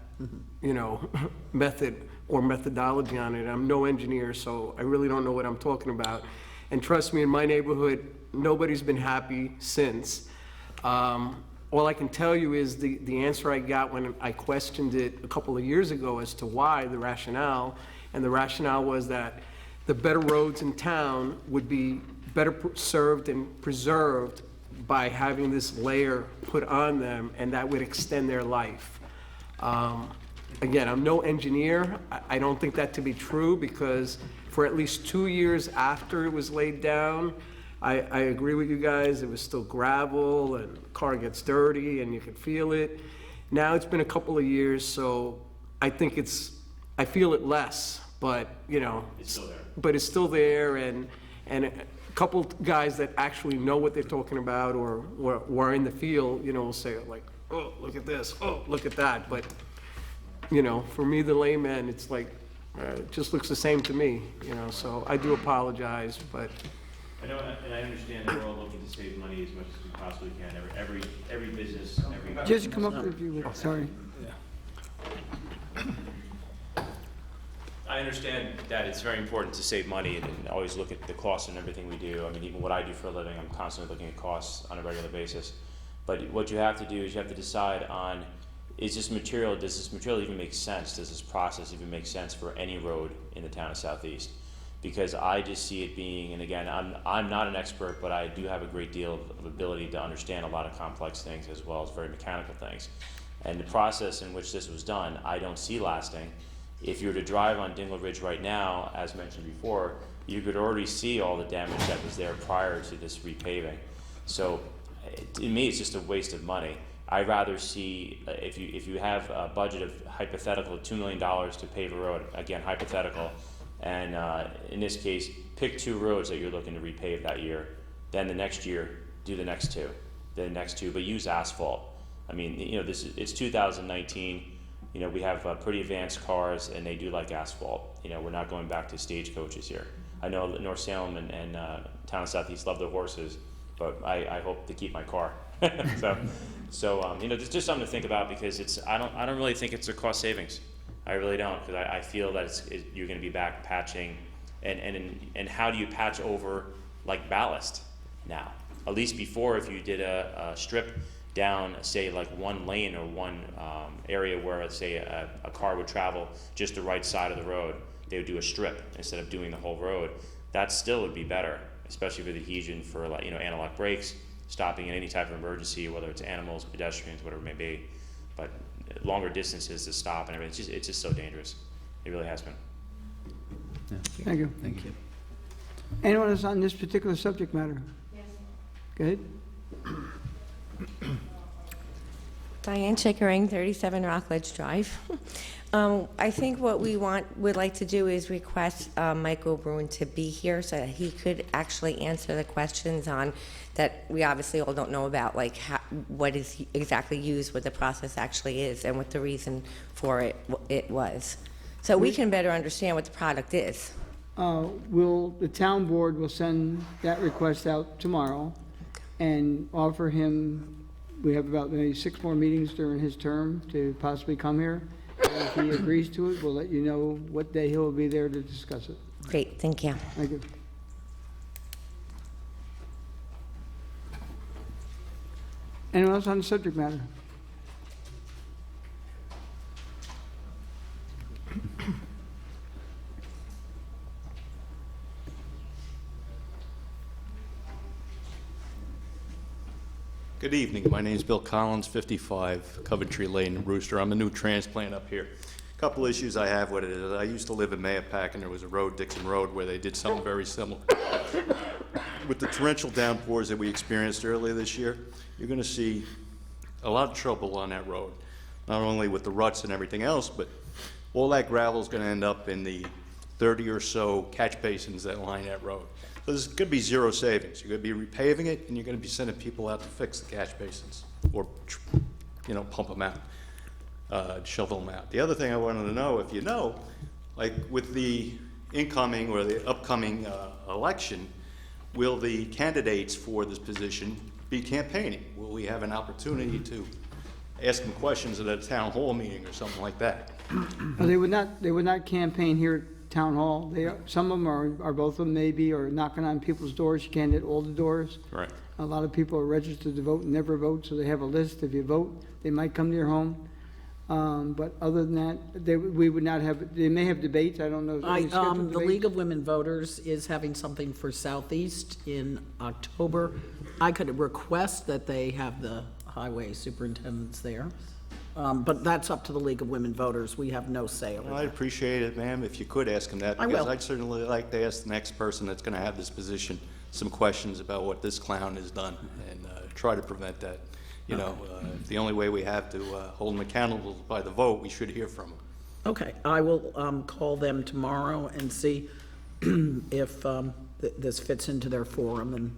method or methodology on it. I'm no engineer, so I really don't know what I'm talking about. And trust me, in my neighborhood, nobody's been happy since. All I can tell you is the answer I got when I questioned it a couple of years ago as to why, the rationale, And the rationale was that the better roads in town would be better served and preserved by having this layer put on them, and that would extend their life. Again, I'm no engineer. I don't think that to be true, because for at least 2 years after it was laid down, I agree with you guys, it was still gravel, and the car gets dirty, and you can feel it. Now it's been a couple of years, so I think I feel it less, but, you know. It's still there. But it's still there, and a couple guys that actually know what they're talking about or are in the field, you know, will say like, oh, look at this, oh, look at that. But, you know, for me, the layman, it's like, it just looks the same to me, you know, so I do apologize, but. I know, and I understand that we're all looking to save money as much as we possibly can. Every business, every. Just come up if you would, sorry. I understand that it's very important to save money and always look at the costs and everything we do. I mean, even what I do for a living, I'm constantly looking at costs on a regular basis. But what you have to do is you have to decide on, does this material even make sense? Does this process even make sense for any road in the town of Southeast? Because I just see it being, and again, I'm not an expert, but I do have a great deal of ability to understand a lot of complex things as well as very mechanical things. And the process in which this was done, I don't see lasting. If you were to drive on Dingle Ridge right now, as mentioned before, you could already see all the damage that was there prior to this repaving. So, to me, it's just a waste of money. I'd rather see, if you have a budget of hypothetical $2 million to pave a road, again, hypothetical, and in this case, pick 2 roads that you're looking to repave that year. Then the next year, do the next 2, the next 2, but use asphalt. I mean, you know, it's 2019. You know, we have pretty advanced cars, and they do like asphalt. You know, we're not going back to stagecoaches here. I know that North Salem and town of Southeast love their horses, but I hope to keep my car. so you know, there's just something to think about, because I don't really think it's a cost savings. I really don't, because I feel that you're going to be back patching, and how do you patch over like ballast now? At least before, if you did a strip down, say, like one lane or one area where, say, a car would travel just the right side of the road, they would do a strip instead of doing the whole road. That still would be better, especially with adhesion for, like, you know, anti-lock brakes, stopping in any type of emergency, whether it's animals, pedestrians, whatever it may be. But longer distances to stop and everything, it's just so dangerous. It really has been. Yeah. Thank you. Thank you. Anyone else on this particular subject matter? Yes. Go ahead. Diane Chickering, 37 Rockledge Drive. I think what we would like to do is request Michael Bruin to be here so that he could actually answer the questions on that we obviously all don't know about, like what is exactly used, what the process actually is, and what the reason for it was. So we can better understand what the product is. The town board will send that request out tomorrow and offer him, we have about maybe 6 more meetings during his term to possibly come here. And if he agrees to it, we'll let you know what day he'll be there to discuss it. Great, thank you. Thank you. Anyone else on the subject matter? Good evening. My name is Bill Collins, 55 Coventry Lane, Brewster. I'm a new transplant up here. A couple issues I have with it is I used to live in Mayapack, and there was a road, Dixon Road, where they did something very similar. With the torrential downpours that we experienced earlier this year, you're going to see a lot of trouble on that road, not only with the ruts and everything else, but all that gravel is going to end up in the 30 or so catch basins that line that road. So there's going to be zero savings. You're going to be repaving it, and you're going to be sending people out to fix the catch basins or, you know, pump them out, shovel them out. The other thing I wanted to know, if you know, like with the incoming or the upcoming election, will the candidates for this position be campaigning? Will we have an opportunity to ask them questions at a town hall meeting or something like that? They would not campaign here at Town Hall. Some of them are both of them maybe, or knocking on people's doors. You can't hit all the doors. Right. A lot of people are registered to vote and never vote, so they have a list. If you vote, they might come to your home. But other than that, we would not have, they may have debates, I don't know. any scheduled The debates? League of Women Voters is having something for Southeast in October. I could request that they have the highway superintendents there, but that's up to the League of Women Voters. We have no say over Well, I'd that. appreciate it, ma'am, if you could ask him that. I Because will. I'd certainly like to ask the next person that's going to have this position some questions about what this clown has done and try to prevent that. You know, if the only way we have to hold him accountable by the vote, we should hear from him. Okay, I will call them tomorrow and see if this fits into their forum, and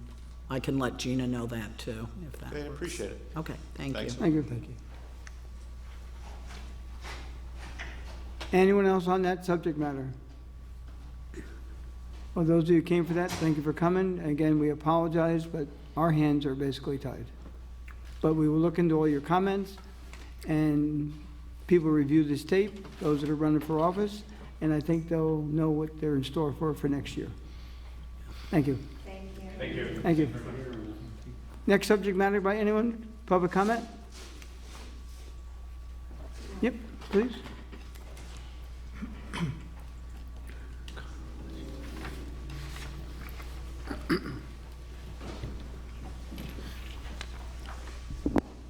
I can let Gina know that too, if that Okay, I works. appreciate it. Okay, thank you. Thanks. Thank you. Anyone else on that subject matter? Well, those of you who came for that, thank you for coming. Again, we apologize, but our hands are basically tied. But we will look into all your comments, and people review this tape, those that are running for office, and I think they'll know what they're in store for next year. Thank you. Thank you. Thank you. Next subject matter by anyone? Public comment? Yep, please.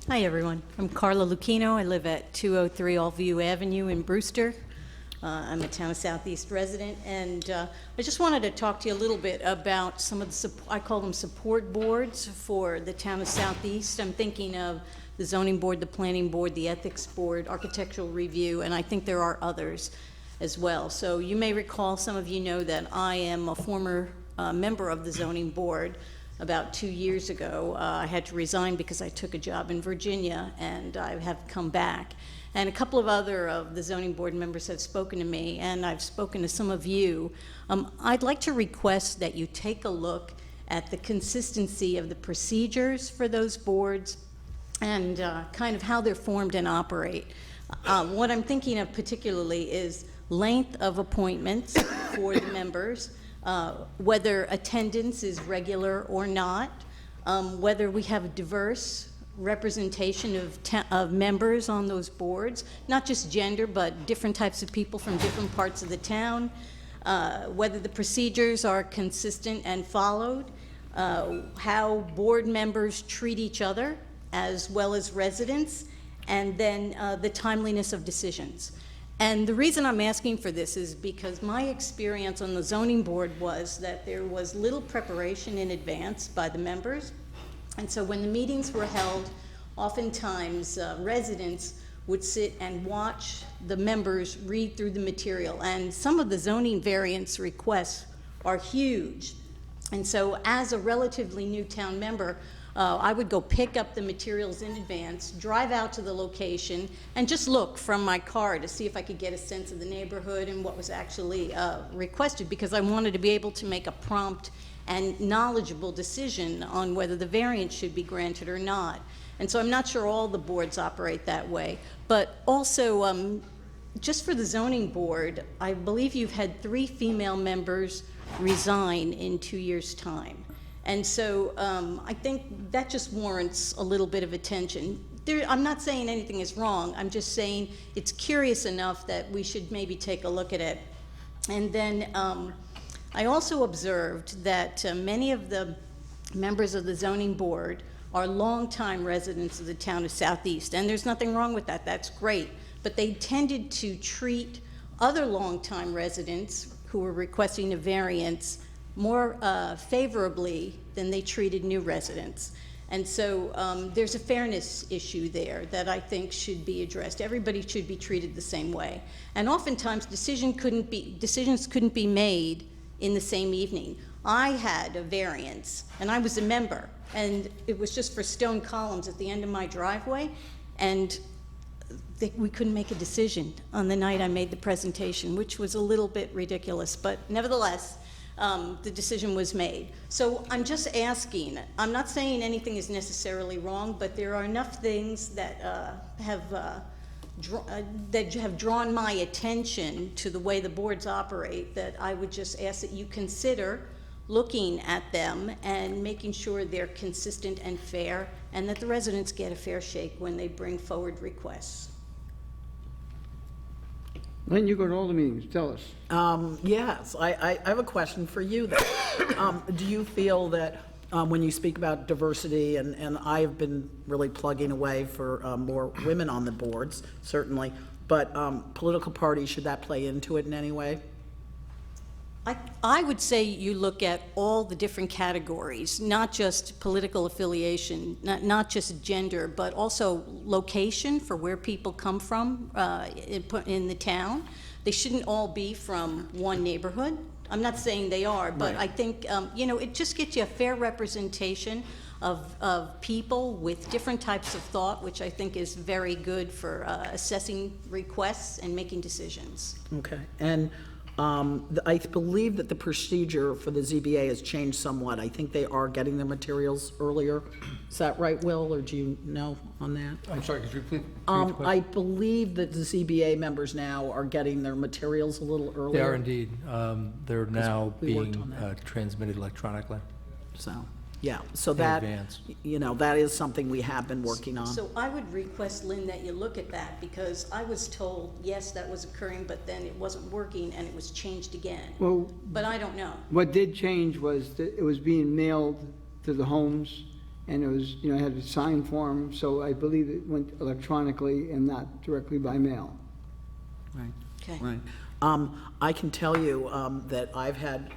Hi, everyone. I'm Carla Lucchino. I live at 203 Allview Avenue in Brewster. I'm a Town of Southeast resident, and I just wanted to talk to you a little bit about some of the, I call them support boards for the Town of Southeast. I'm thinking of the Zoning Board, the Planning Board, the Ethics Board, Architectural Review, and I think there are others as well. So you may recall, some of you know that I am a former member of the Zoning Board. About 2 years ago, I had to resign because I took a job in Virginia, and I have come back. And a couple of other of the zoning board members have spoken to me, and I've spoken to some of you. I'd like to request that you take a look at the consistency of the procedures for those boards and kind of how they're formed and operate. What I'm thinking of particularly is length of appointments for the members, whether attendance is regular or not, whether we have a diverse representation of members on those boards, not just gender, but different types of people from different parts of the town, whether the procedures are consistent and followed, how board members treat each other as well as residents, and then the timeliness of decisions. And the reason I'm asking for this is because my experience on the zoning board was that there was little preparation in advance by the members. And so when the meetings were held, oftentimes residents would sit and watch the members read through the material. And some of the zoning variance requests are huge. And so as a relatively new town member, I would go pick up the materials in advance, drive out to the location, and just look from my car to see if I could get a sense of the neighborhood and what was actually requested, because I wanted to be able to make a prompt and knowledgeable decision on whether the variance should be granted or not. And so I'm not sure all the boards operate that way. But also, just for the zoning board, I believe you've had 3 female members resign in 2 years' time. And so I think that just warrants a little bit of attention. I'm not saying anything is wrong. I'm just saying it's curious enough that we should maybe take a look at it. And then I also observed that many of the members of the zoning board are longtime residents of the town of Southeast, and there's nothing wrong with that. That's great. But they tended to treat other longtime residents who were requesting a variance more favorably than they treated new residents. And so there's a fairness issue there that I think should be addressed. Everybody should be treated the same way. And oftentimes decisions couldn't be made in the same evening. I had a variance, and I was a member, and it was just for stone columns at the end of my driveway, and we couldn't make a decision on the night I made the presentation, which was a little bit ridiculous, but nevertheless, the decision was made. So I'm just asking, I'm not saying anything is necessarily wrong, but there are enough things that have drawn my attention to the way the boards operate that I would just ask that you consider looking at them and making sure they're consistent and fair, and that the residents get a fair shake when they bring forward requests. Lynn, you go to all the meetings, tell us. Yes, I have a question for you then. Do you feel that when you speak about diversity, and I've been really plugging away for more women on the boards, certainly, but political parties, should that play into it in any way? I would say you look at all the different categories, not just political affiliation, not just gender, but also location for where people come from in the town. They shouldn't all be from one neighborhood. I'm not saying they are, but Right. I think, it just gets you a fair representation of people with different types of thought, which I think is very good for assessing requests and making decisions. Okay, and I believe that the procedure for the ZBA has changed somewhat. I think they are getting their materials earlier. Is that right, Will, or do you know on that? I'm sorry, could you repeat the I question? believe that the ZBA members now are getting their materials a little earlier. They are indeed. They're now we worked being on that. transmitted electronically. So, yeah, so In that, advance. that is something we have been working on. So I would request, Lynn, that you look at that, because I was told, yes, that was occurring, but then it wasn't working and it was changed again. Well, But I don't know. what did change was that it was being mailed to the homes, and it was, had a sign form, so I believe it went electronically and not directly by mail. Right. Okay. Right. I can tell you that I've had,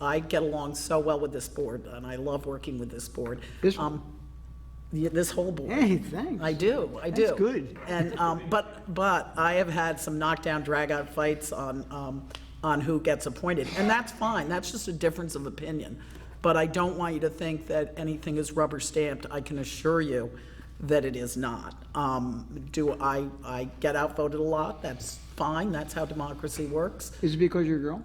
I get along so well with this board, and I love working with this board. This This whole board. Hey, thanks. I do. That's good. And, but I have had some knockdown, drag-out fights on who gets appointed, and that's fine. That's just a difference of opinion. But I don't want you to think that anything is rubber stamped. I can assure you that it is not. Do I get outvoted a lot? That's fine. That's how democracy works. Is it because you're a girl?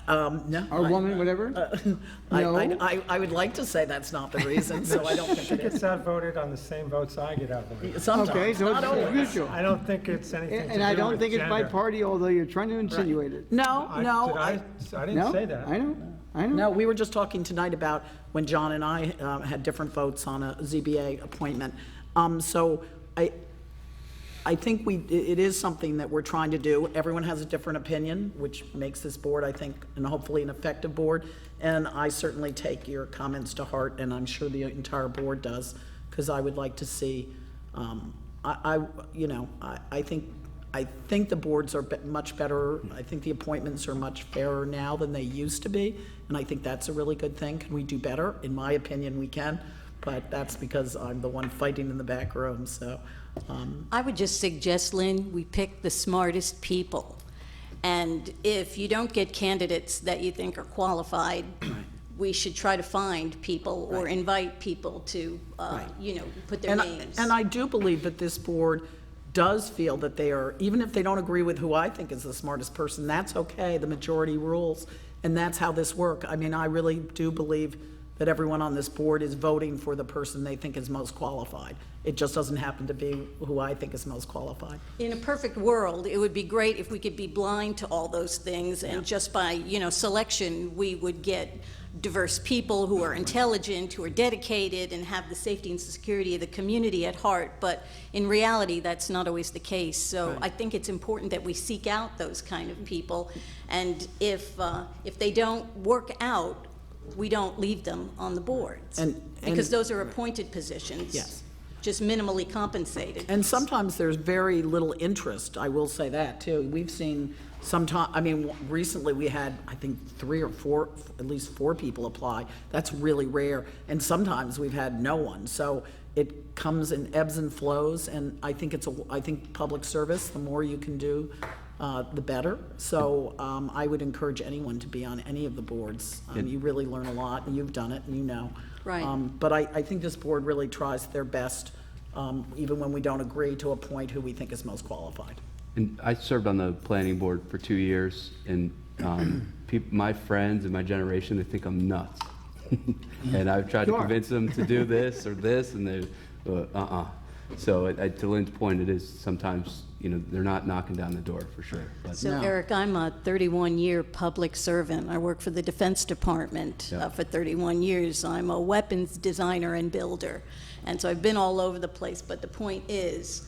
No. Or woman, whatever? No? I would like to say that's not the reason, so I don't think She it gets is. outvoted on the same votes I get outvoted. Sometimes, Okay, so not it's always. mutual. I don't think it's anything to do with And I don't think it's by gender. party, although you're trying to insinuate it. No, no. I didn't No? say that. I know. No, we were just talking tonight about when John and I had different votes on a ZBA appointment. So I think it is something that we're trying to do. Everyone has a different opinion, which makes this board, I think, and hopefully an effective board. And I certainly take your comments to heart, and I'm sure the entire board does, because I would like to see, I think the boards are much better. I think the appointments are much fairer now than they used to be, and I think that's a really good thing. Can we do better? In my opinion, we can, but that's because I'm the one fighting in the back room, so. I would just suggest, Lynn, we pick the smartest people. And if you don't get candidates that you think are qualified, we should try to find people or invite people to, put their names. And I do believe that this board does feel that they are, even if they don't agree with who I think is the smartest person, that's okay, the majority rules, and that's how this works. I mean, I really do believe that everyone on this board is voting for the person they think is most qualified. It just doesn't happen to be who I think is most qualified. In a perfect world, it would be great if we could be blind to all those things, and just by, selection, we would get diverse people who are intelligent, who are dedicated, and have the safety and security of the community at heart. But in reality, that's not always the case. So I think it's important that we seek out those kind of people, and if they don't work out, we don't leave them on the boards. Because those are appointed positions. Yes. Just minimally compensated. And sometimes there's very little interest, I will say that too. We've seen recently we had, I think, 3 or 4, at least 4 people apply. That's really rare. And sometimes we've had no one. So it comes in ebbs and flows, and I think I think public service, the more you can do, the better. So I would encourage anyone to be on any of the boards. You really learn a lot, and you've done it, and you know. Right. But I think this board really tries their best, even when we don't agree, to appoint who we think is most qualified. And I served on the planning board for 2 years, and my friends and my generation, they think I'm nuts. And I've tried to convince them to do this or this, and they, So to Lynn's point, it is sometimes, they're not knocking down the door for sure. But So Eric, I'm a 31-year public servant. I work for the Defense Department for 31 years. I'm a weapons designer and builder. And so I've been all over the place. But the point is,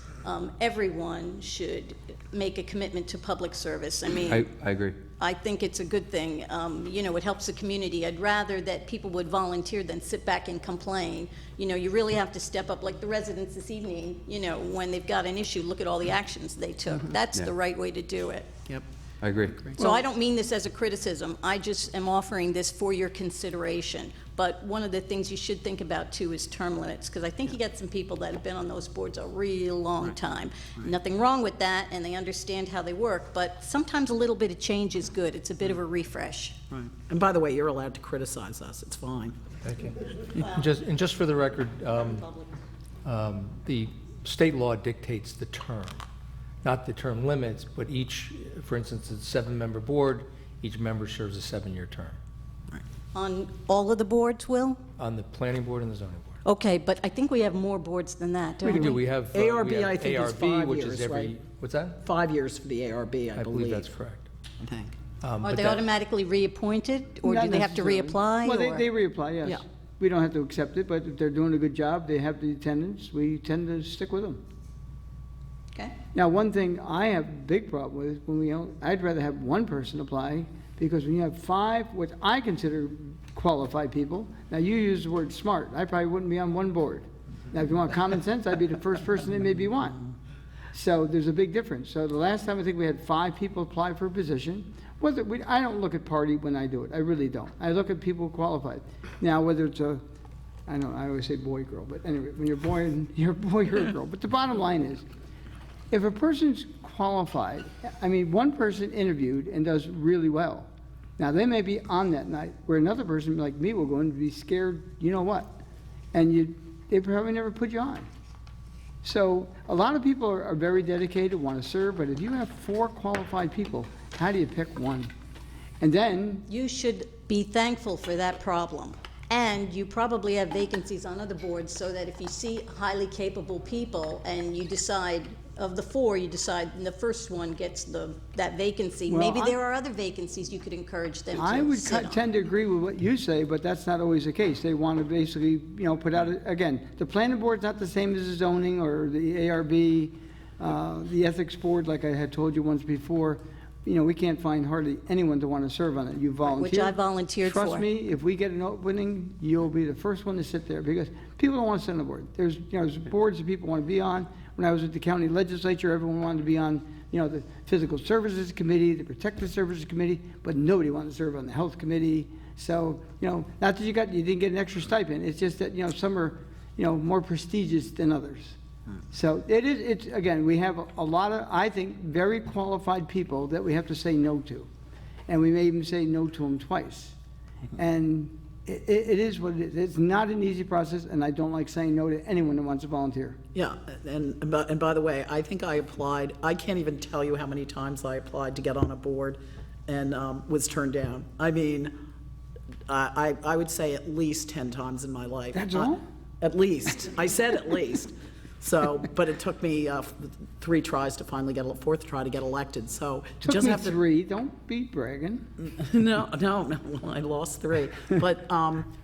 everyone should make a commitment to public service. I mean, I agree. I think it's a good thing. You know, it helps the community. I'd rather that people would volunteer than sit back and complain. You know, you really have to step up, like the residents this evening, you know, when they've got an issue, look at all the actions they took. That's Yeah. the right way to do it. Yep. I agree. So I don't mean this as a criticism. I just am offering this for your consideration. But one of the things you should think about, too, is term limits, because I think you got some people that have been on those boards a real long time. Nothing wrong with that, and they understand how they work, but sometimes a little bit of change is good. It's a bit of a refresh. Right. And by the way, you're allowed to criticize us. It's fine. Thank you. Just for the record, the state law dictates the term, not the term limits, but each, for instance, it's a 7-member board, each member serves a 7-year term On all of the boards, Will? on the planning board and the zoning board. Okay, but I think we have more boards than that, don't we? We do, we have ARB, I think, is ARB, 5 which years, is every, right? what's that? 5 years for the ARB, I I believe that's correct. I think. Are But they that- automatically reappointed, or do Not they have to necessarily. reapply? Well, or- they reapply, yes. Yeah. We don't have to accept it, but if they're doing a good job, they have the attendance, we tend to stick with them. Okay. Now, one thing I have a big problem with, I'd rather have one person apply, because when you have 5, what I consider qualified people, now you use the word smart, I probably wouldn't be on one board. Now, if you want common sense, I'd be the first person they maybe want. So there's a big difference. So the last time, I think we had 5 people apply for a position. I don't look at party when I do it, I really don't. I look at people qualified. Now, whether it's I always say boy, girl, but anyway, when you're a boy or a girl. But the bottom line is, if a person's qualified, I mean, one person interviewed and does really well. Now, they may be on that night, where another person like me will go in and be scared, you know what? And they probably never put you on. So a lot of people are very dedicated, want to serve, but if you have 4 qualified people, how do you pick one? And then, You should be thankful for that problem. And you probably have vacancies on other boards, so that if you see highly capable people and you decide, of the 4, you decide the first one gets that vacancy, Well, maybe there are other vacancies you could encourage them I to would sit on. tend to agree with what you say, but that's not always the case. They want to basically, put out, again, the planning board's not the same as the zoning or the ARB, the ethics board, like I had told you once before. We can't find hardly anyone to want to serve on it. You volunteer. Which I volunteered for. Trust me, if we get an opening, you'll be the first one to sit there, because people don't want to sit on the board. There's boards that people want to be on. When I was at the county legislature, everyone wanted to be on, the Physical Services Committee, the Protective Services Committee, but nobody wanted to serve on the Health Committee. So, not that you didn't get an extra stipend, it's just that, some are, more prestigious than others. So it's, again, we have a lot of, I think, very qualified people that we have to say no to. And we may even say no to them twice. And it is what it is. It's not an easy process, and I don't like saying no to anyone that wants to volunteer. Yeah, and by the way, I think I applied, I can't even tell you how many times I applied to get on a board and was turned down. I mean, I would say at least 10 times in my life. That's all? At least. I said at least. So, but it took me 3 tries to finally get, 4th try to get elected, so. Took just me have to 3, don't be bragging. No, I lost 3. But,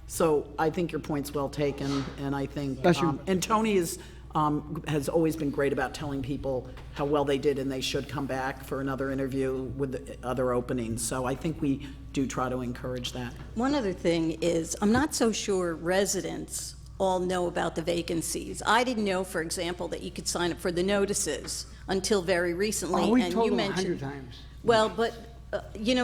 so I think your point's well taken, and I think, Bless you. and Tony has always been great about telling people how well they did, and they should come back for another interview with the other openings. So I think we do try to encourage that. One other thing is, I'm not so sure residents all know about the vacancies. I didn't know, for example, that you could sign up for the notices until very recently. Oh, we and told you them 100 mentioned- times. Well, but, you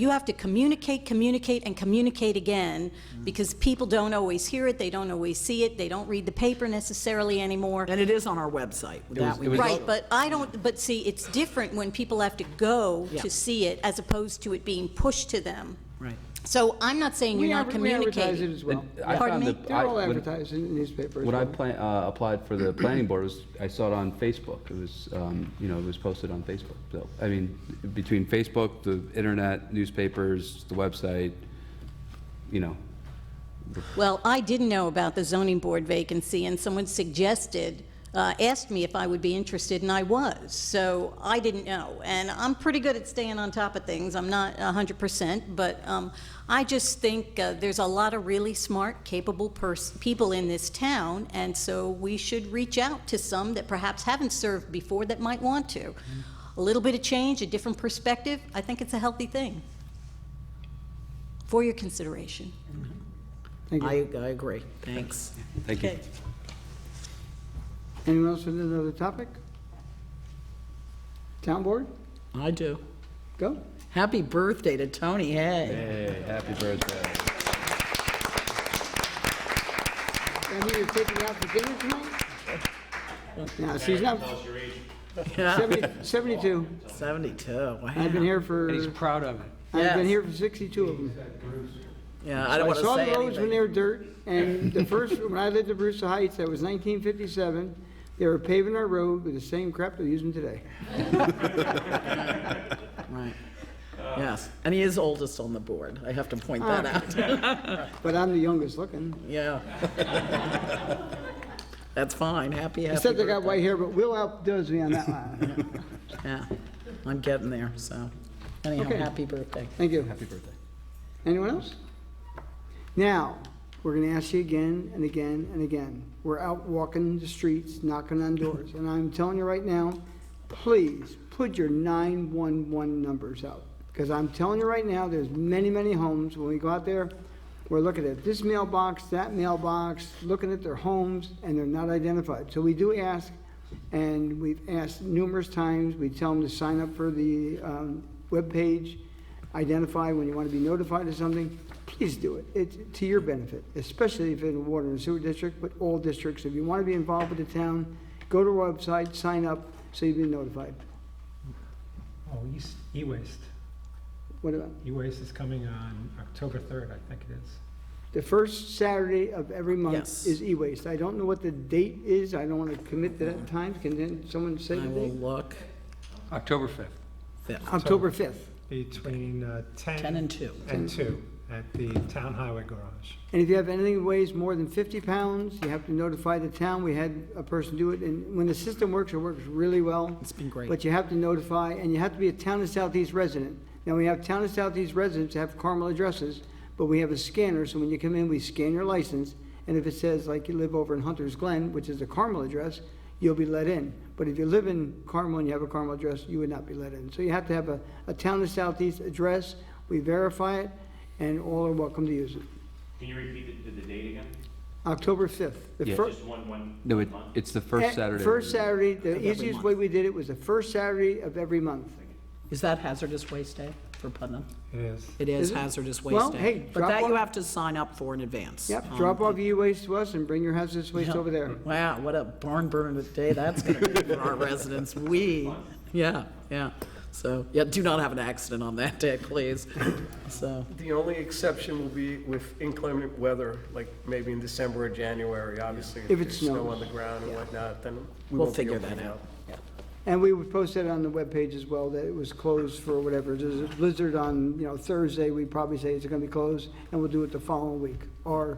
have to communicate, and communicate again, because people don't always hear it, they don't always see it, they don't read the paper necessarily anymore. And it is on our website. That we Right, but see, it's different when people have to go Yeah. to see it, as opposed to it being pushed to them. Right. So I'm not saying you're not We advertise it communicating. as well. I Pardon found me? that They're all when- advertised in the newspaper as When well. I applied for the planning board, I saw it on Facebook. It was, it was posted on Facebook. So, I mean, between Facebook, the internet, newspapers, the website, Well, I didn't know about the zoning board vacancy, and someone suggested asked me if I would be interested, and I was. So I didn't know. And I'm pretty good at staying on top of things. I'm not 100%, but I just think there's a lot of really smart, capable people in this town, and so we should reach out to some that perhaps haven't served before that might want to. A little bit of change, a different perspective, I think it's a healthy thing. For your consideration. Thank you. I agree. Thanks. Thank you. Okay. Anyone else with another topic? Town board? I do. Go. Happy birthday to Tony Hay. Hey, happy birthday. And you're taking out for dinner tonight? Yeah, she's not, Yeah. 72. 72. Wow. I've been here for, And he's proud of it. I've been Yes. here for 62 of them. Yeah, I don't want to saw say the roads when they anything. were dirt, and the first, when I lived in Brewster Heights, that was 1957, they were paving our road with the same crap they're using today. Right. Yes, and he is oldest on the board. I have to point that out. But I'm the youngest looking. Yeah. That's fine. Happy Except I got birthday. white hair, but Will outdoes me on that one. Yeah, I'm getting there, so anyhow, Okay. happy birthday. Thank you. Happy birthday. Anyone else? Now, we're gonna ask you again and again and again. We're out walking the streets, knocking on doors, and I'm telling you right now, please put your 911 numbers out. Because I'm telling you right now, there's many, many homes, when we go out there, we're looking at this mailbox, that mailbox, looking at their homes, and they're not identified. So we do ask, and we've asked numerous times, we tell them to sign up for the webpage, identify when you want to be notified of something. Please do it. It's to your benefit, especially if it's in a water and sewer district, but all districts. If you want to be involved with the town, go to our website, sign up, so you'll be notified. Oh, e-waste. What about? E-waste is coming on October 3rd, I think it is. The first Saturday of every month Yes. is e-waste. I don't know what the date is. I don't want to commit to that time. Can then someone say I the will date? look. October 5th. October 5th. Between 10 and 2. and 2 at the Town Highway Garage. And if you have anything that weighs more than 50 pounds, you have to notify the town. We had a person do it, and when the system works, it works really well. It's been great. But you have to notify, and you have to be a Town of Southeast resident. Now, we have Town of Southeast residents that have Carmel addresses, but we have a scanner, so when you come in, we scan your license, and if it says, like, you live over in Hunter's Glen, which is a Carmel address, you'll be let in. But if you live in Carmel and you have a Carmel address, you would not be let in. So you have to have a Town of Southeast address, we verify it, and all are welcome to use it. Can you repeat the date again? October 5th. The Yeah. fir- Just one No, month? it's the first Saturday. First Saturday, the every easiest month. way we did it was the first Saturday of every month. Is that hazardous waste day for Putnam? It is. It Is is it? hazardous waste Well, day. hey, But drop that you off- have to sign up for in advance. Yep, drop off your e-waste to us and bring your hazardous waste Yeah. over there. Wow, what a barn burner day that's going to be for our residents. Yeah. So, yeah, do not have an accident on that day, please. So, The only exception will be with inclement weather, like maybe in December or January, obviously. If it there's snow snows. on the ground and whatnot, then we we'll won't be figure opening that up. out. Yeah. And we would post it on the webpage as well, that it was closed for whatever. There's a blizzard on, Thursday, we'd probably say it's gonna be closed, and we'll do it the following week, or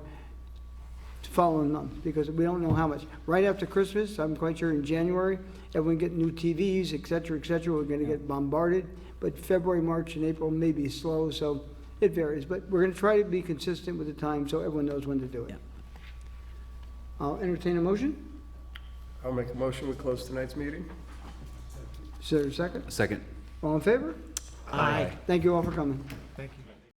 the following month, because we don't know how much. Right after Christmas, I'm quite sure in January, everyone getting new TVs, et cetera, we're gonna get bombarded. But February, March, and April may be slow, so it varies. But we're gonna try to be consistent with the time, so everyone knows when to do it. Yeah. I'll entertain a motion. I'll make a motion, we close tonight's meeting. Is there a second? Second. All in favor? Aye. Thank you all for coming. Thank you.